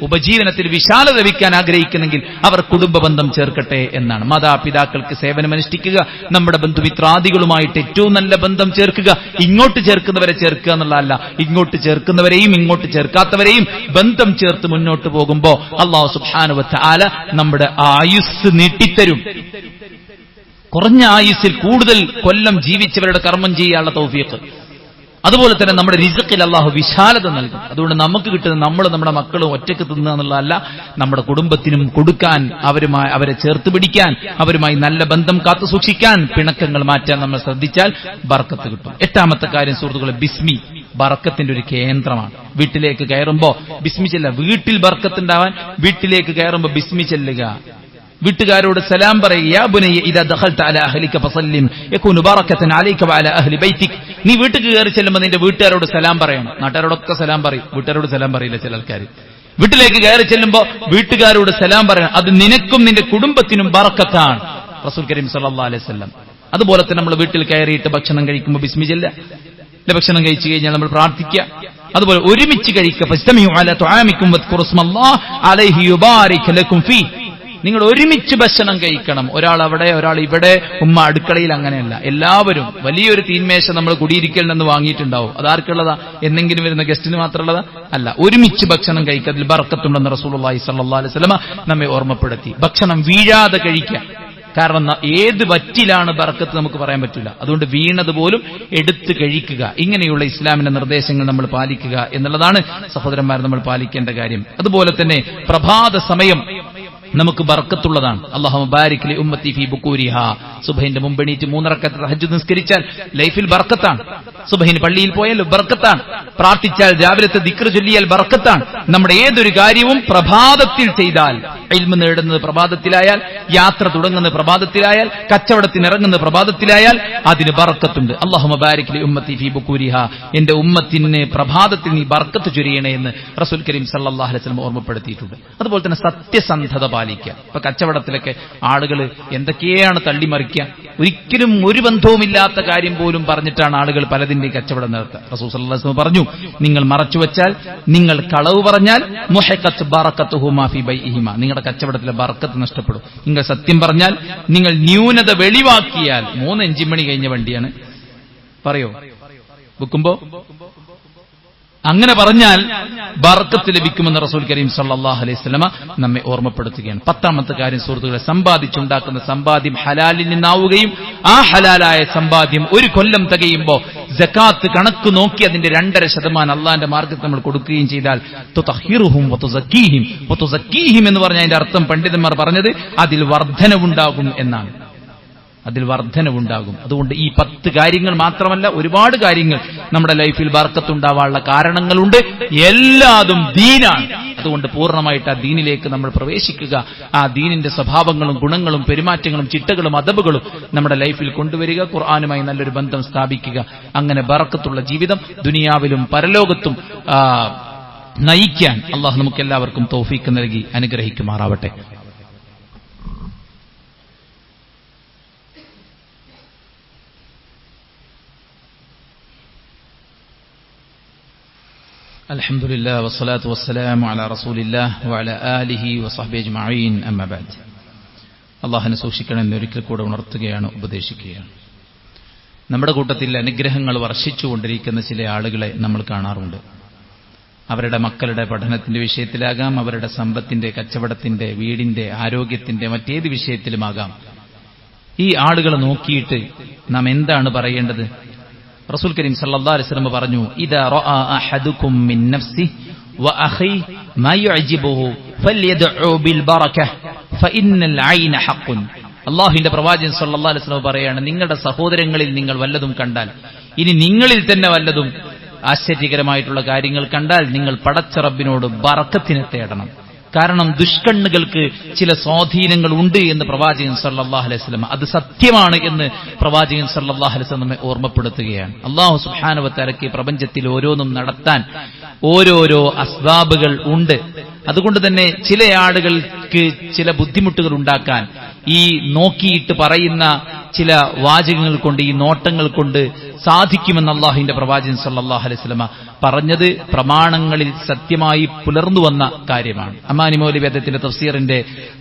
ഉപജീവനത്തിൽ വിശാലത ലഭിക്കാൻ ആഗ്രഹിക്കുന്നെങ്കിൽ അവർ കുടുംബ ബന്ധം ചേർക്കട്ടെ എന്നാണ്. മാതാപിതാക്കൾക്ക് സേവനമനുഷ്ഠിക്കുക, നമ്മുടെ ബന്ധുമിത്രാദികളുമായിട്ട് ഏറ്റവും നല്ല ബന്ധം ചേർക്കുക. ഇങ്ങോട്ട് ചേർക്കുന്നവരെ ചേർക്കുക എന്നുള്ളതല്ല, ഇങ്ങോട്ട് ചേർക്കുന്നവരെയും ഇങ്ങോട്ട് ചേർക്കാത്തവരെയും ബന്ധം ചേർത്ത് മുന്നോട്ട് പോകുമ്പോ അല്ലാഹു സുബ്ഹാനഹു വ തആല നമ്മുടെ ആയുസ് നീട്ടിത്തരും. കുറഞ്ഞ ആയുസ്സിൽ കൂടുതൽ കൊല്ലം ജീവിച്ചവരുടെ കർമ്മം ചെയ്യാനുള്ള തൗഫീഖ്. അതുപോലെ തന്നെ നമ്മുടെ റിസ്ഖിൽ അല്ലാഹു വിശാലത നൽകും. അതുകൊണ്ട് നമുക്ക് കിട്ടുന്ന നമ്മുടെ മക്കളും ഒറ്റയ്ക്ക് തിന്നുക എന്നുള്ളതല്ല, നമ്മുടെ കുടുംബത്തിനും കൊടുക്കാൻ, അവരെ ചേർത്ത് പിടിക്കാൻ, അവരുമായി നല്ല ബന്ധം കാത്തു സൂക്ഷിക്കാൻ, പിണക്കങ്ങൾ മാറ്റാൻ നമ്മൾ ശ്രദ്ധിച്ചാൽ ബർക്കത്ത് കിട്ടും. 8ാമത്തെ കാര്യം സുഹൃത്തുക്കളെ, ബിസ്മി ബർക്കത്തിന്റെ ഒരു കേന്ദ്രമാണ്. വീട്ടിലേക്ക് കയറുമ്പോ ബിസ്മി ചെല്ലുക. വീട്ടിൽ ബർക്കത്തുണ്ടാവാൻ വീട്ടിലേക്ക് കയറുമ്പോ ബിസ്മി ചെല്ലുക. വീട്ടുകാരോട് സലാം പറയുക. യാ ബുനയ്യ ഇദാ ദഖൽത അലാ അഹ്ലിക ഫസല്ലിം യകൂനു ബറകതൻ അലൈക വഅലാ അഹ്ലി ബൈതിക്. നീ വീട്ടിലേക്ക് കയറി ചെല്ലുമ്പോൾ നിന്റെ വീട്ടുകാരോട് സലാം പറയണം. നാട്ടുകാരോടൊക്കെ സലാം പറയും, വീട്ടുകാരോട് സലാം പറയില്ല ചില ആൾക്കാർ. വീട്ടിലേക്ക് കയറി ചെല്ലുമ്പോൾ വീട്ടുകാരോട് സലാം പറയണം. അത് നിനക്കും നിന്റെ കുടുംബത്തിനും ബറക്കത്താണ്. റസൂൽ കരീം സല്ലല്ലാഹു അലൈഹി വസല്ലം. അതുപോലെ തന്നെ നമ്മൾ വീട്ടിൽ കയറിയിട്ട് ഭക്ഷണം കഴിക്കുമ്പോൾ ബിസ്മി ചൊല്ലുക. ഭക്ഷണം കഴിച്ചു കഴിഞ്ഞാൽ നമ്മൾ പ്രാർത്ഥിക്കുക. അതുപോലെ ഒരുമിച്ച് കഴിക്കുക. ഫസ്തമിഉ അലാ തുആമികും വദ്കുറു സ്മല്ലാഹി അലൈഹി യുബാരിക് ലക്കും ഫീ. നിങ്ങൾ ഒരുമിച്ച് ഭക്ഷണം കഴിക്കണം. ഒരാൾ അവിടെ, ഒരാൾ ഇവിടെ, ഉമ്മ അടുക്കളയിൽ. അങ്ങനെയല്ല, എല്ലാവരും. വലിയൊരു തീന്മേശ നമ്മൾ കുടിയിരിക്കൽ നിന്ന് വാങ്ങിയിട്ടുണ്ടാവും. അതാർക്കുള്ളതാ? എന്നെങ്കിലും വരുന്ന ഗസ്റ്റിന് മാത്രമുള്ളതാ? അല്ല, ഒരുമിച്ച് ഭക്ഷണം കഴിക്കുക. അതിൽ ബർക്കത്തുണ്ടെന്ന് റസൂലുള്ളാഹി സ്വല്ലല്ലാഹു അലൈഹി വസല്ലം നമ്മെ ഓർമ്മപ്പെടുത്തി. ഭക്ഷണം വീഴാതെ കഴിക്കുക. കാരണം ഏത് വറ്റിലാണ് ബർക്കത്ത് നമുക്ക് പറയാൻ പറ്റില്ല. അതുകൊണ്ട് വീണതുപോലും എടുത്ത് കഴിക്കുക. ഇങ്ങനെയുള്ള ഇസ്ലാമിന്റെ നിർദ്ദേശങ്ങൾ നമ്മൾ പാലിക്കുക എന്നുള്ളതാണ് സഹോദരന്മാർ നമ്മൾ പാലിക്കേണ്ട കാര്യം. അതുപോലെ തന്നെ പ്രഭാത സമയം നമുക്ക് ബർക്കത്തുള്ളതാണ്. അല്ലാഹുമ്മ ബാരിക് ലി ഉമ്മത്തി ഫീ ബുകൂരിഹാ. സുബ്ഹിന്റെ മുമ്പ് എണീറ്റ് 3 റക്അത്ത് തഹജ്ജുദ് നിസ്കരിച്ചാൽ ലൈഫിൽ ബർക്കത്താണ്. സുബ്ഹിന് പള്ളിയിൽ പോയാൽ ബർക്കത്താണ്. പ്രാർത്ഥിച്ചാൽ, രാവിലത്തെ ദിക്ർ ചൊല്ലിയാൽ ബർക്കത്താണ്. നമ്മുടെ ഏതൊരു കാര്യവും പ്രഭാതത്തിൽ ചെയ്താൽ, ഇൽമ് നേടുന്നത് പ്രഭാതത്തിലായാൽ, യാത്ര തുടങ്ങുന്നത് പ്രഭാതത്തിലായാൽ, കച്ചവടത്തിന് ഇറങ്ങുന്നത് പ്രഭാതത്തിലായാൽ അതിന് ബർക്കത്തുണ്ട്. അല്ലാഹുമ്മ ബാരിക് ലി ഉമ്മത്തി ഫീ ബുകൂരിഹാ. എന്റെ ഉമ്മത്തിന് പ്രഭാതത്തിൽ നീ ബർക്കത്ത് ചൊരിയണേ എന്ന് റസൂൽ കരീം സല്ലല്ലാഹു അലൈഹി വസല്ലം ഓർമ്മപ്പെടുത്തിയിട്ടുണ്ട്. അതുപോലെ തന്നെ സത്യസന്ധത പാലിക്കുക. ഇപ്പൊ കച്ചവടത്തിലൊക്കെ ആളുകൾ എന്തൊക്കെയാണ് തള്ളിമറിക്കുക. ഒരിക്കലും ഒരു ബന്ധവുമില്ലാത്ത കാര്യം പോലും പറഞ്ഞിട്ടാണ് ആളുകൾ പലതിന്റെയും കച്ചവടം നടത്തുക. റസൂൽ സല്ലല്ലാഹു അലൈഹി വസല്ലം പറഞ്ഞു, നിങ്ങൾ മറച്ചു വെച്ചാൽ, നിങ്ങൾ കളവ് പറഞ്ഞാൽ മുഹഖത്ത് ബറകതുഹുമാ ഫീ ബൈഇഹിമാ. നിങ്ങളുടെ കച്ചവടത്തിലെ ബർക്കത്ത് നഷ്ടപ്പെടും. നിങ്ങൾ സത്യം പറഞ്ഞാൽ, നിങ്ങൾ ന്യൂനത വെളിവാക്കിയാൽ, 3-5 മണി കഴിഞ്ഞ വണ്ടിയാണ് പറയോ വിൽക്കുമ്പോ, അങ്ങനെ പറഞ്ഞാൽ ബർക്കത്ത് ലഭിക്കുമെന്ന് റസൂൽ കരീം സല്ലല്ലാഹു അലൈഹി വസല്ലം നമ്മെ ഓർമ്മപ്പെടുത്തുകയാണ്. 10ാമത്തെ കാര്യം സുഹൃത്തുക്കളെ, സമ്പാദിച്ചുണ്ടാക്കുന്ന സമ്പാദ്യം ഹലാലിൽ നിന്നാവുകയും ആ ഹലാലായ സമ്പാദ്യം ഒരു കൊല്ലം തികയുമ്പോൾ സകാത്ത് കണക്ക് നോക്കി അതിന്റെ 2.5% അള്ളാന്റെ മാർഗ്ഗത്തിൽ നമ്മൾ കൊടുക്കുകയും ചെയ്താൽ തുതഹിറുഹും വതുസക്കീഹിം എന്ന് പറഞ്ഞ അതിന്റെ അർത്ഥം പണ്ഡിതന്മാർ പറഞ്ഞത് അതിൽ വർധനവുണ്ടാകും എന്നാണ്. അതിൽ വർധനവുണ്ടാകും. അതുകൊണ്ട് ഈ 10 കാര്യങ്ങൾ മാത്രമല്ല, ഒരുപാട് കാര്യങ്ങൾ നമ്മുടെ ലൈഫിൽ ബർക്കത്തുണ്ടാവാനുള്ള കാരണങ്ങളുണ്ട്. എല്ലാതും ദീനാണ്. അതുകൊണ്ട് പൂർണ്ണമായിട്ട് ആ ദീനിലേക്ക് നമ്മൾ പ്രവേശിക്കുക. ആ ദീനിന്റെ സ്വഭാവങ്ങളും ഗുണങ്ങളും പെരുമാറ്റങ്ങളും ചിട്ടകളും അദബുകളും നമ്മുടെ ലൈഫിൽ കൊണ്ടുവരിക. ഖുർആനുമായി നല്ലൊരു ബന്ധം സ്ഥാപിക്കുക. അങ്ങനെ ബർക്കത്തുള്ള ജീവിതം ദുനിയാവിലും പരലോകത്തും നയിക്കാൻ അള്ളാഹു നമുക്കെല്ലാവർക്കും തൗഫീഖ് നൽകി അനുഗ്രഹിക്കുമാറാവട്ടെ. അൽഹംദുലില്ലാഹി വസ്സലാത്തു വസ്സലാമു അലാ റസൂലില്ലാഹി വഅലാ ആലിഹി വസഹ്ബിഹി അജ്മഈൻ. അമ്മാ ബഅദ്. അല്ലാഹുവിനെ സൂക്ഷിക്കണമെന്ന് ഒരിക്കൽ കൂടെ ഉണർത്തുകയാണ്, ഉപദേശിക്കുകയാണ്. നമ്മുടെ കൂട്ടത്തിൽ അനുഗ്രഹങ്ങൾ വർഷിച്ചുകൊണ്ടിരിക്കുന്ന ചില ആളുകളെ നമ്മൾ കാണാറുണ്ട്. അവരുടെ മക്കളുടെ പഠനത്തിന്റെ വിഷയത്തിലാകാം, അവരുടെ സമ്പത്തിന്റെ, കച്ചവടത്തിന്റെ, വീടിന്റെ, ആരോഗ്യത്തിന്റെ, മറ്റേത് വിഷയത്തിലുമാകാം. ഈ ആളുകളെ നോക്കിയിട്ട് നാം എന്താണ് പറയേണ്ടത്? റസൂൽ കരീം സല്ലല്ലാഹു അലൈഹി വസല്ലം പറഞ്ഞു, ഇദാ റഅ അഹദുകും മിൻ നഫ്സിഹി വഅഖി മാ യുഅജിബുഹു ഫൽയദ്ഉ ബിൽ ബറകഹ ഫഇന്നൽ ഐന ഹഖ്ഖുൻ. അല്ലാഹുവിന്റെ പ്രവാചകൻ സല്ലല്ലാഹു അലൈഹി വസല്ലം പറയാണ്, നിങ്ങളുടെ സഹോദരങ്ങളിൽ നിങ്ങൾ വല്ലതും കണ്ടാൽ, ഇനി നിങ്ങളിൽ തന്നെ വല്ലതും ആശ്ചര്യകരമായിട്ടുള്ള കാര്യങ്ങൾ കണ്ടാൽ, നിങ്ങൾ പടച്ച റബ്ബിനോട് ബറക്കത്തിനെ തേടണം. കാരണം ദുഷ്കണ്ണുകൾക്ക് ചില സ്വാധീനങ്ങൾ ഉണ്ട് എന്ന് പ്രവാചകൻ സല്ലല്ലാഹു അലൈഹി വസല്ലം, അത് സത്യമാണ് എന്ന് പ്രവാചകൻ സല്ലല്ലാഹു അലൈഹി വസല്ലം നമ്മെ ഓർമ്മപ്പെടുത്തുകയാണ്. അല്ലാഹു സുബ്ഹാനഹു വ തആലയ്ക്ക് പ്രപഞ്ചത്തിൽ ഓരോന്നും നടത്താൻ ഓരോരോ അസ്ബാബുകൾ ഉണ്ട്. അതുകൊണ്ട് തന്നെ ചില ആളുകൾക്ക് ചില ബുദ്ധിമുട്ടുകൾ ഉണ്ടാക്കാൻ ഈ നോക്കിയിട്ട് പറയുന്ന ചില വാചകങ്ങൾ കൊണ്ട്, ഈ നോട്ടങ്ങൾ കൊണ്ട് സാധിക്കുമെന്ന് അല്ലാഹുവിന്റെ പ്രവാചകൻ സല്ലല്ലാഹു അലൈഹി വസല്ലം പറഞ്ഞത് പ്രമാണങ്ങളിൽ സത്യമായി പുലർന്നു വന്ന കാര്യമാണ്. അമാനി മൗലവി അദ്ദേഹത്തിന്റെ തഫ്സീറിന്റെ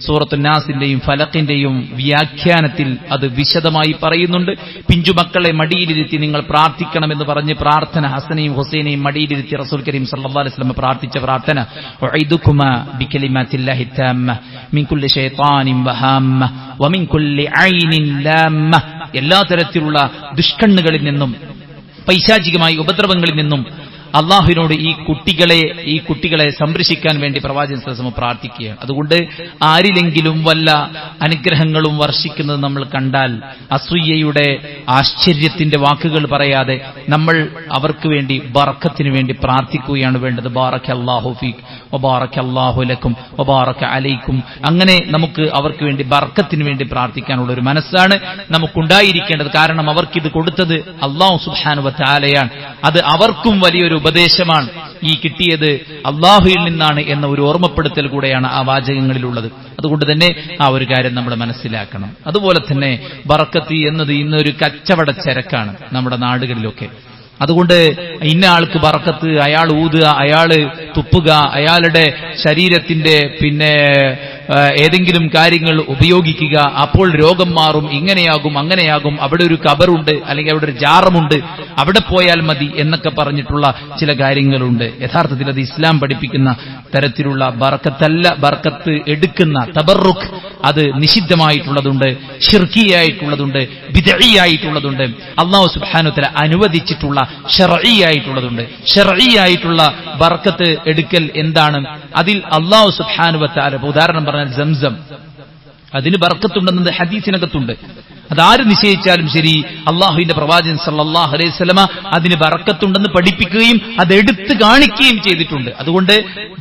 സൂറത്തുൻ നാസിന്റെയും ഫലഖിന്റെയും വ്യാഖ്യാനത്തിൽ അത് വിശദമായി പറയുന്നുണ്ട്. പിഞ്ചുമക്കളെ മടിയിലിരുത്തി നിങ്ങൾ പ്രാർത്ഥിക്കണമെന്ന് പറഞ്ഞ് പ്രാർത്ഥന ഹസനെയും ഹുസൈനെയും മടിയിലിരുത്തി റസൂൽ കരീം സല്ലല്ലാഹു അലൈഹി വസല്ലം പ്രാർത്ഥിച്ച പ്രാർത്ഥന ഉഇദുകുമാ ബികലിമാത്തില്ലാഹി തമ്മ മിൻ കുല്ലി ശൈത്താനിൻ വഹാമ്മ വമിൻ കുല്ലി ഐനിൻ ലാമ്മ, എല്ലാ തരത്തിലുള്ള ദുഷ്കണ്ണുകളിൽ നിന്നും പൈശാചികമായ ഉപദ്രവങ്ങളിൽ നിന്നും അള്ളാഹുവിനോട് ഈ കുട്ടികളെ സംരക്ഷിക്കാൻ വേണ്ടി പ്രവാചകൻ സല്ലല്ലാഹു അലൈഹി വസല്ലം പ്രാർത്ഥിക്കുകയാണ്. അതുകൊണ്ട് ആരിലെങ്കിലും വല്ല അനുഗ്രഹങ്ങളും വർഷിക്കുന്നത് നമ്മൾ കണ്ടാൽ അസൂയയുടെ ആശ്ചര്യത്തിന്റെ വാക്കുകൾ പറയാതെ നമ്മൾ അവർക്ക് വേണ്ടി ബറക്കത്തിന് വേണ്ടി പ്രാർത്ഥിക്കുകയാണ് വേണ്ടത്. ബാറക്കല്ലാഹു ഫീക് വബാറക്കല്ലാഹു ലക്കും വബാറക അലൈക്കും. അങ്ങനെ നമുക്ക് അവർക്ക് വേണ്ടി ബർക്കത്തിന് വേണ്ടി പ്രാർത്ഥിക്കാനുള്ള ഒരു മനസ്സാണ് നമുക്കുണ്ടായിരിക്കേണ്ടത്. കാരണം അവർക്കിത് കൊടുത്തത് അല്ലാഹു സുബ്ഹാനഹു വ തആലയാണ്. അത് അവർക്കും വലിയൊരു ഉപദേശമാണ്. ഈ കിട്ടിയത് അള്ളാഹുവിൽ നിന്നാണ് എന്ന ഒരു ഓർമ്മപ്പെടുത്തൽ കൂടെയാണ് ആ വാചകങ്ങളിലുള്ളത്. അതുകൊണ്ട് തന്നെ ആ ഒരു കാര്യം നമ്മൾ മനസ്സിലാക്കണം. അതുപോലെ തന്നെ ബറക്കത്ത് എന്നത് ഇന്നൊരു കച്ചവട ചരക്കാണ് നമ്മുടെ നാടുകളിലൊക്കെ. അതുകൊണ്ട് ഇന്ന ആൾക്ക് ബറക്കത്ത്, അയാൾ ഊതുക, അയാള് തുപ്പുക, അയാളുടെ ശരീരത്തിന്റെ ഏതെങ്കിലും കാര്യങ്ങൾ ഉപയോഗിക്കുക, അപ്പോൾ രോഗം മാറും, ഇങ്ങനെയാകും അങ്ങനെയാകും, അവിടെ ഒരു കബറുണ്ട് അല്ലെങ്കിൽ അവിടെ ഒരു ജാറമുണ്ട്, അവിടെ പോയാൽ മതി എന്നൊക്കെ പറഞ്ഞിട്ടുള്ള ചില കാര്യങ്ങളുണ്ട്. യഥാർത്ഥത്തിൽ അത് ഇസ്ലാം പഠിപ്പിക്കുന്ന തരത്തിലുള്ള ബറക്കത്തല്ല. ബറക്കത്ത് എടുക്കുന്ന തബറുക്ക് അത് നിഷിദ്ധമായിട്ടുള്ളതുണ്ട്, ശിർക്കിയായിട്ടുള്ളതുണ്ട്, ബിദ്ഈയായിട്ടുള്ളതുണ്ട്, അല്ലാഹു സുബ്ഹാനഹു വ തആല അനുവദിച്ചിട്ടുള്ള ശർഈയായിട്ടുള്ളതുണ്ട്. ശർഈയായിട്ടുള്ള ബറക്കത്ത് എടുക്കൽ എന്താണ്? അതിൽ അല്ലാഹു സുബ്ഹാനഹു വ തആല, ഉദാഹരണം പറഞ്ഞാൽ സംസം, അതിന് ബറക്കത്തുണ്ടെന്നത് ഹദീസിനകത്തുണ്ട്. അതാര് നിശ്ചയിച്ചാലും ശരി, അള്ളാഹുവിന്റെ പ്രവാചകൻ സല്ലല്ലാഹു അലൈഹി വസല്ലമ അതിന് ബറക്കത്തുണ്ടെന്ന് പഠിപ്പിക്കുകയും അതെടുത്ത് കാണിക്കുകയും ചെയ്തിട്ടുണ്ട്. അതുകൊണ്ട്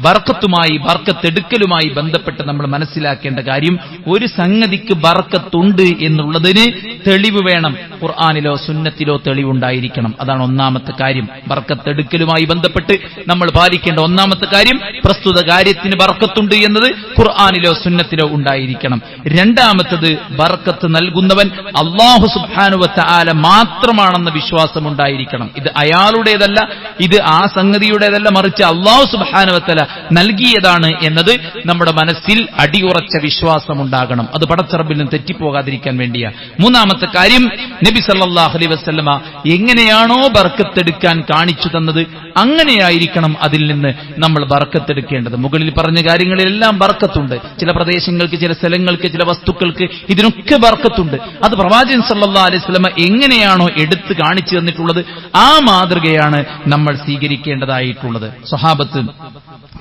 ബറക്കത്തുമായി, ബറക്കത്തെടുക്കലുമായി ബന്ധപ്പെട്ട് നമ്മൾ മനസ്സിലാക്കേണ്ട കാര്യം, ഒരു സംഗതിക്ക് ബറക്കത്തുണ്ട് എന്നുള്ളതിന് തെളിവ് വേണം. ഖുർആനിലോ സുന്നത്തിലോ തെളിവുണ്ടായിരിക്കണം. അതാണ് ഒന്നാമത്തെ കാര്യം. ബറക്കത്തെടുക്കലുമായി ബന്ധപ്പെട്ട് നമ്മൾ പാലിക്കേണ്ട ഒന്നാമത്തെ കാര്യം, പ്രസ്തുത കാര്യത്തിന് ബറക്കത്തുണ്ട് എന്നത് ഖുർആനിലോ സുന്നത്തിലോ ഉണ്ടായിരിക്കണം. രണ്ടാമത്തത്, ബറക്കത്ത് നൽകുന്നവൻ അല്ലാഹു സുബ്ഹാനഹു വ തആല മാത്രമാണെന്ന വിശ്വാസം ഉണ്ടായിരിക്കണം. ഇത് അയാളുടേതല്ല, ഇത് ആ സംഗതിയുടേതല്ല, മറിച്ച് അല്ലാഹു സുബ്ഹാനഹു വ തആല നൽകിയതാണ് എന്നത് നമ്മുടെ മനസ്സിൽ അടിയുറച്ച വിശ്വാസം ഉണ്ടാകണം. അത് പടച്ചറബിൽ നിന്ന് തെറ്റിപ്പോകാതിരിക്കാൻ വേണ്ടിയാണ്. മൂന്നാമത്തെ കാര്യം, നബി സല്ലല്ലാഹു അലൈഹി വസല്ലമ എങ്ങനെയാണോ ബർക്കത്തെടുക്കാൻ കാണിച്ചു തന്നത് അങ്ങനെയായിരിക്കണം അതിൽ നിന്ന് നമ്മൾ ബർക്കത്തെടുക്കേണ്ടത്. മുകളിൽ പറഞ്ഞ കാര്യങ്ങളിലെല്ലാം ബർക്കത്തുണ്ട്. ചില പ്രദേശങ്ങൾക്ക്, ചില സ്ഥലങ്ങൾക്ക്, ചില വസ്തുക്കൾക്ക്, ഇതിനൊക്കെ ബർക്കത്തുണ്ട്. അത് പ്രവാചകൻ സല്ലല്ലാഹു അലൈഹി വസല്ലമ എങ്ങനെയാണോ എടുത്തു കാണിച്ചു തന്നിട്ടുള്ളത് ആ മാതൃകയാണ് നമ്മൾ സ്വീകരിക്കേണ്ടതായിട്ടുള്ളത്. സ്വഹാബത്ത്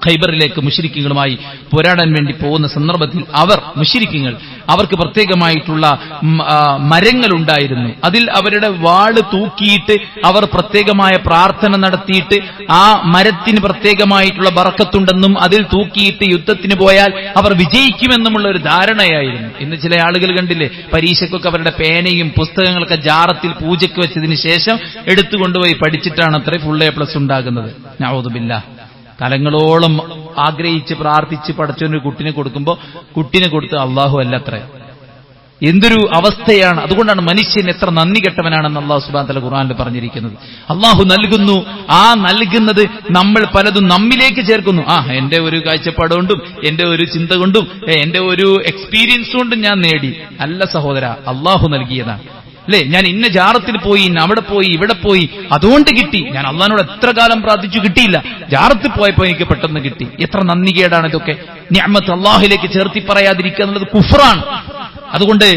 ഖൈബറിലേക്ക് മുശ്രിക്കുകളുമായി പോരാടാൻ വേണ്ടി പോകുന്ന സന്ദർഭത്തിൽ അവർക്ക് പ്രത്യേകമായിട്ടുള്ള മരങ്ങളുണ്ടായിരുന്നു. അതിൽ അവരുടെ വാള് തൂക്കിയിട്ട് അവർ പ്രത്യേകമായ പ്രാർത്ഥന നടത്തിയിട്ട് ആ മരത്തിന് പ്രത്യേകമായിട്ടുള്ള ബറക്കത്തുണ്ടെന്നും അതിൽ തൂക്കിയിട്ട് യുദ്ധത്തിന് പോയാൽ അവർ വിജയിക്കുമെന്നുമുള്ള ഒരു ധാരണയായിരുന്നു. ഇന്ന് ചില ആളുകൾ കണ്ടില്ലേ, പരീക്ഷയ്ക്കൊക്കെ അവരുടെ പേനയും പുസ്തകങ്ങളൊക്കെ ജാറത്തിൽ പൂജയ്ക്ക് വെച്ചതിന് ശേഷം എടുത്തുകൊണ്ടുപോയി പഠിച്ചിട്ടാണ് അത്ര ഫുൾ A+ ഉണ്ടാകുന്നത്. നഊദു ബില്ലാഹ്. കാലങ്ങളോളം ആഗ്രഹിച്ച് പ്രാർത്ഥിച്ച് പഠിച്ചൊരു കുട്ടിനെ കൊടുക്കുമ്പോൾ കുട്ടിനെ കൊടുത്ത് അള്ളാഹു അല്ലത്രേ. എന്തൊരു അവസ്ഥയാണ്! അതുകൊണ്ടാണ് മനുഷ്യൻ എത്ര നന്ദി കെട്ടവനാണെന്ന് അള്ളാഹു സുബ്ഹാനഹു വ തആല ഖുർആനിൽ പറഞ്ഞിരിക്കുന്നത്. അള്ളാഹു നൽകുന്നു, ആ നൽകുന്നത് നമ്മൾ പലതും നമ്മിലേക്ക് ചേർക്കുന്നു. എന്റെ ഒരു കാഴ്ചപ്പാട് കൊണ്ടും എന്റെ ഒരു ചിന്ത കൊണ്ടും എന്റെ ഒരു എക്സ്പീരിയൻസ് കൊണ്ടും ഞാൻ നേടി. അല്ല സഹോദര, അള്ളാഹു നൽകിയതാണ്. അല്ലേ, ഞാൻ ഇന്ന ജാറത്തിൽ പോയി, ഇന്ന അവിടെ പോയി, ഇവിടെ പോയി, അതുകൊണ്ട് കിട്ടി. ഞാൻ അള്ളാഹിനോട് എത്ര കാലം പ്രാർത്ഥിച്ചു, കിട്ടിയില്ല. ജാറത്തിൽ പോയപ്പോ എനിക്ക് പെട്ടെന്ന് കിട്ടി. എത്ര നന്ദികേടാണ് ഇതൊക്കെ! നിഅമത്ത് അള്ളാഹിലേക്ക് ചേർത്തി പറയാതിരിക്കുക എന്നുള്ളത് കുഫ്റാണ്. അതുകൊണ്ട്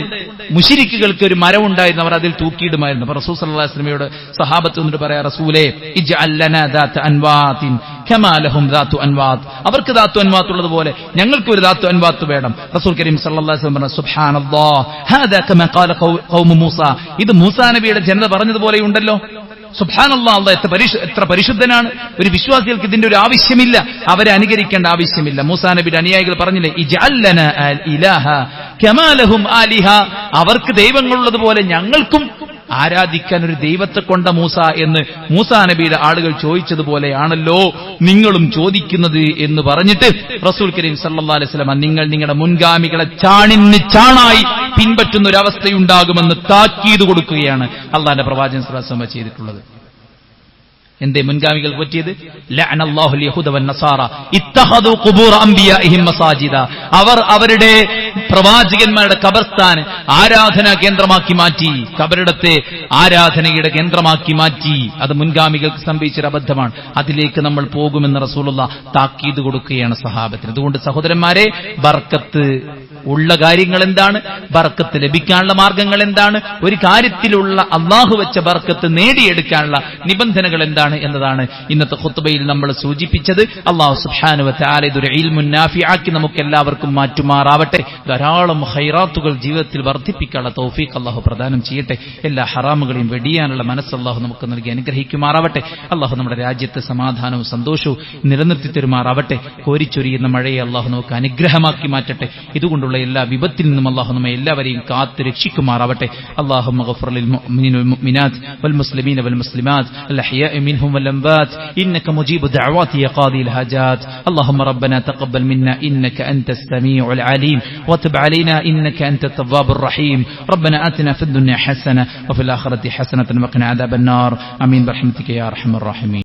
മുശ്രിക്കുകൾക്ക് ഒരു മരം ഉണ്ടായിരുന്നു, അവർ അതിൽ തൂക്കിയിടുമായിരുന്നു. അപ്പോൾ റസൂൽ സല്ലല്ലാഹു അലൈഹി വസല്ലമയോട് സഹാബത്ത് എന്നിട്ട് പറയാ, റസൂലേ ഇജ്അൽ ലനാ ദാത അൻവാതിൻ കമാ ലഹും ദാതു അൻവാത്. അവർക്ക് ദാതു അൻവാത്ത് ഉള്ളതുപോലെ ഞങ്ങൾക്ക് ഒരു ദാതു അൻവാത്ത് വേണം. റസൂൽ കരീം സല്ലല്ലാഹു അലൈഹി വസല്ലം പറഞ്ഞു, സുബ്ഹാനല്ലാഹ് ഹാദാ കമാ ഖാല ഖൗമു മൂസ. ഇത് മൂസാ നബിയുടെ ജനത പറഞ്ഞതുപോലെ ഉണ്ടല്ലോ. സുബ്ഹാനല്ലാഹ്, അല്ലാഹ് എത്ര പരിശുദ്ധനാണ്! ഒരു വിശ്വാസികൾക്ക് ഇതിന്റെ ഒരു ആവശ്യമില്ല, അവരെ അനുകരിക്കേണ്ട ആവശ്യമില്ല. മൂസാ നബിയുടെ അനുയായികൾ പറഞ്ഞില്ലേ, ഇജ്അൽ ലനാ ഇലാഹ കമാ ലഹും ആലിഹ. അവർക്ക് ദൈവങ്ങളുള്ളതുപോലെ ഞങ്ങൾക്കും ആരാധിക്കാൻ ഒരു ദൈവത്തെ കൊണ്ട മൂസ എന്ന് മൂസാ നബിയുടെ ആളുകൾ ചോദിച്ചതുപോലെയാണല്ലോ നിങ്ങളും ചോദിക്കുന്നത് എന്ന് പറഞ്ഞിട്ട് റസൂൽ കരീം സല്ലല്ലാഹു അലൈഹി വസല്ലം, നിങ്ങൾ നിങ്ങളുടെ മുൻഗാമികളെ ചാണിന് ചാണായി പിൻപറ്റുന്ന ഒരു അവസ്ഥയുണ്ടാകുമെന്ന് താക്കീത് കൊടുക്കുകയാണ് അള്ളാഹുവിന്റെ പ്രവാചകൻ സല്ലല്ലാഹു അലൈഹി വസല്ലം ചെയ്തിട്ടുള്ളത്. എന്തേ മുൻഗാമികൾക്ക് പറ്റിയത്? ലഅനല്ലാഹുൽ യഹൂദ വന്നസാറ ഇത്തഖദു ഖുബൂറ അംബിയാഇഹിം മസാജിദ. അവർ അവരുടെ പ്രവാചകന്മാരുടെ ഖബർസ്ഥാൻ ആരാധനാ കേന്ദ്രമാക്കി മാറ്റി, ഖബറിടത്തെ ആരാധനയുടെ കേന്ദ്രമാക്കി മാറ്റി. അത് മുൻഗാമികൾക്ക് സംഭവിച്ചൊരു അബദ്ധമാണ്. അതിലേക്ക് നമ്മൾ പോകുമെന്ന് റസൂലുള്ളാഹ് താക്കീത് കൊടുക്കുകയാണ് സഹാബത്തിന്. അതുകൊണ്ട് സഹോദരന്മാരെ, ബർക്കത്ത് ഉള്ള കാര്യങ്ങൾ എന്താണ്, ബർക്കത്ത് ലഭിക്കാനുള്ള മാർഗങ്ങൾ എന്താണ്, ഒരു കാര്യത്തിലുള്ള അള്ളാഹു വെച്ച ബർക്കത്ത് നേടിയെടുക്കാനുള്ള നിബന്ധനകൾ എന്താണ് എന്നതാണ് ഇന്നത്തെ ഖുത്ബയിൽ നമ്മൾ സൂചിപ്പിച്ചത്. അള്ളാഹു സുബ്ഹാനഹു വ തആല ഇതൊരു ഇൽമുൻ നാഫിആക്കി നമുക്ക് എല്ലാവർക്കും മാറ്റുമാറാവട്ടെ. ധാരാളം ഖൈറാത്തുകൾ ജീവിതത്തിൽ വർദ്ധിപ്പിക്കാനുള്ള തൗഫീഖ് അള്ളാഹു പ്രദാനം ചെയ്യട്ടെ. എല്ലാ ഹറാമുകളെയും വെടിയാനുള്ള മനസ്സ് അള്ളാഹു നമുക്ക് നൽകി അനുഗ്രഹിക്കുമാറാവട്ടെ. അള്ളാഹു നമ്മുടെ രാജ്യത്തെ സമാധാനവും സന്തോഷവും നിലനിർത്തി തരുമാറാവട്ടെ. കോരിച്ചൊരിയുന്ന മഴയെ അള്ളാഹു നമുക്ക് അനുഗ്രഹമാക്കി മാറ്റട്ടെ. ഇതുകൊണ്ടുള്ള എല്ലാ വിപത്തിൽ നിന്നും അള്ളാഹു നമ്മെ എല്ലാവരെയും കാത്ത് രക്ഷിക്കുമാറാവട്ടെ. അല്ലാഹുമ്മ ഗഫിർ ലിൽ മുഅ്മിനീന വൽ മുഅ്മിനാത്ത് വൽ മുസ്ലിമീന വൽ മുസ്ലിമാത്ത് അൽ അഹ്യാഇ മിൻഹും വൽ അംവാത് ഇന്നക മുജീബു ദഅവാതി യാ ഖാദിൽ ഹജാത്ത്. اللهم ربنا تقبل منا إنك أنت السميع العليم وتب علينا إنك أنت التواب الرحيم. ربنا آتنا في الدنيا حسنة وفي الآخرة حسنة وقنا عذاب النار. آمين برحمتك يا أرحم الراحمين.